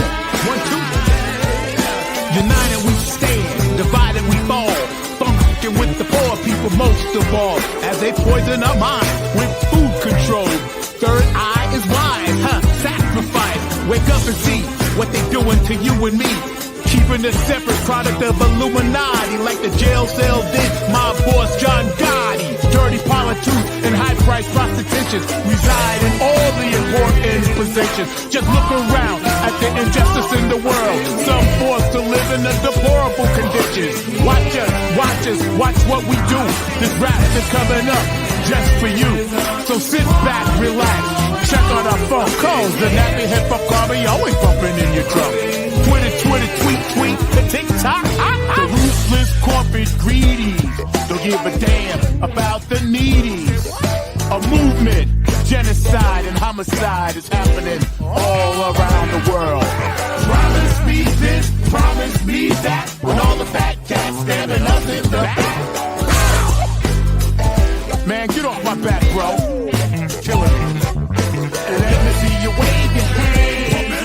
1, 2. United we stand, divided we fall. Funkin' with the poor people most of all, as they poison our mind with food control. Third eye is wise, sacrifice. Wake up and see what they doing to you and me. Keeping a separate product of Illuminati, like the jail cell did my boss John Gotti. Dirty politics and high-priced prostitution reside in all the important positions. Just look around at the injustice in the world. Some forced to live in the deplorable conditions. Watch us, watch what we do. This rap is coming up just for you. So sit back, relax, check out our phone calls. The nappy hip-hop army always bumping in your drum. Twitter, tweet, the TikTok. The ruthless corporate greedies don't give a damn about the needies. A movement, genocide and homicide is happening all around the world. Promise me this, promise me that, when all the fat cats stabbing us in the back. Man, get off my back, bro. Killing me. Let me see you wave your hands.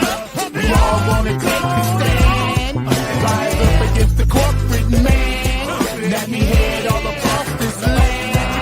We all wanna take a stand. Rise up against the corporate man. Let me head all across this land.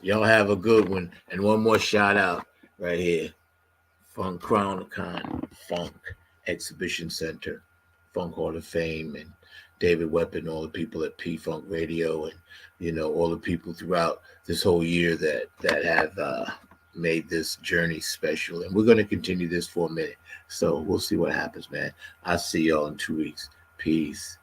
Y'all have a good one. And one more shout out right here. Funk Crown Con, Funk Exhibition Center, Funk Hall of Fame, and David Weapon, all the people at P Funk Radio, and all the people throughout this whole year that have made this journey special. And we're going to continue this for a minute. So we'll see what happens, man. I'll see y'all in 2 weeks. Peace.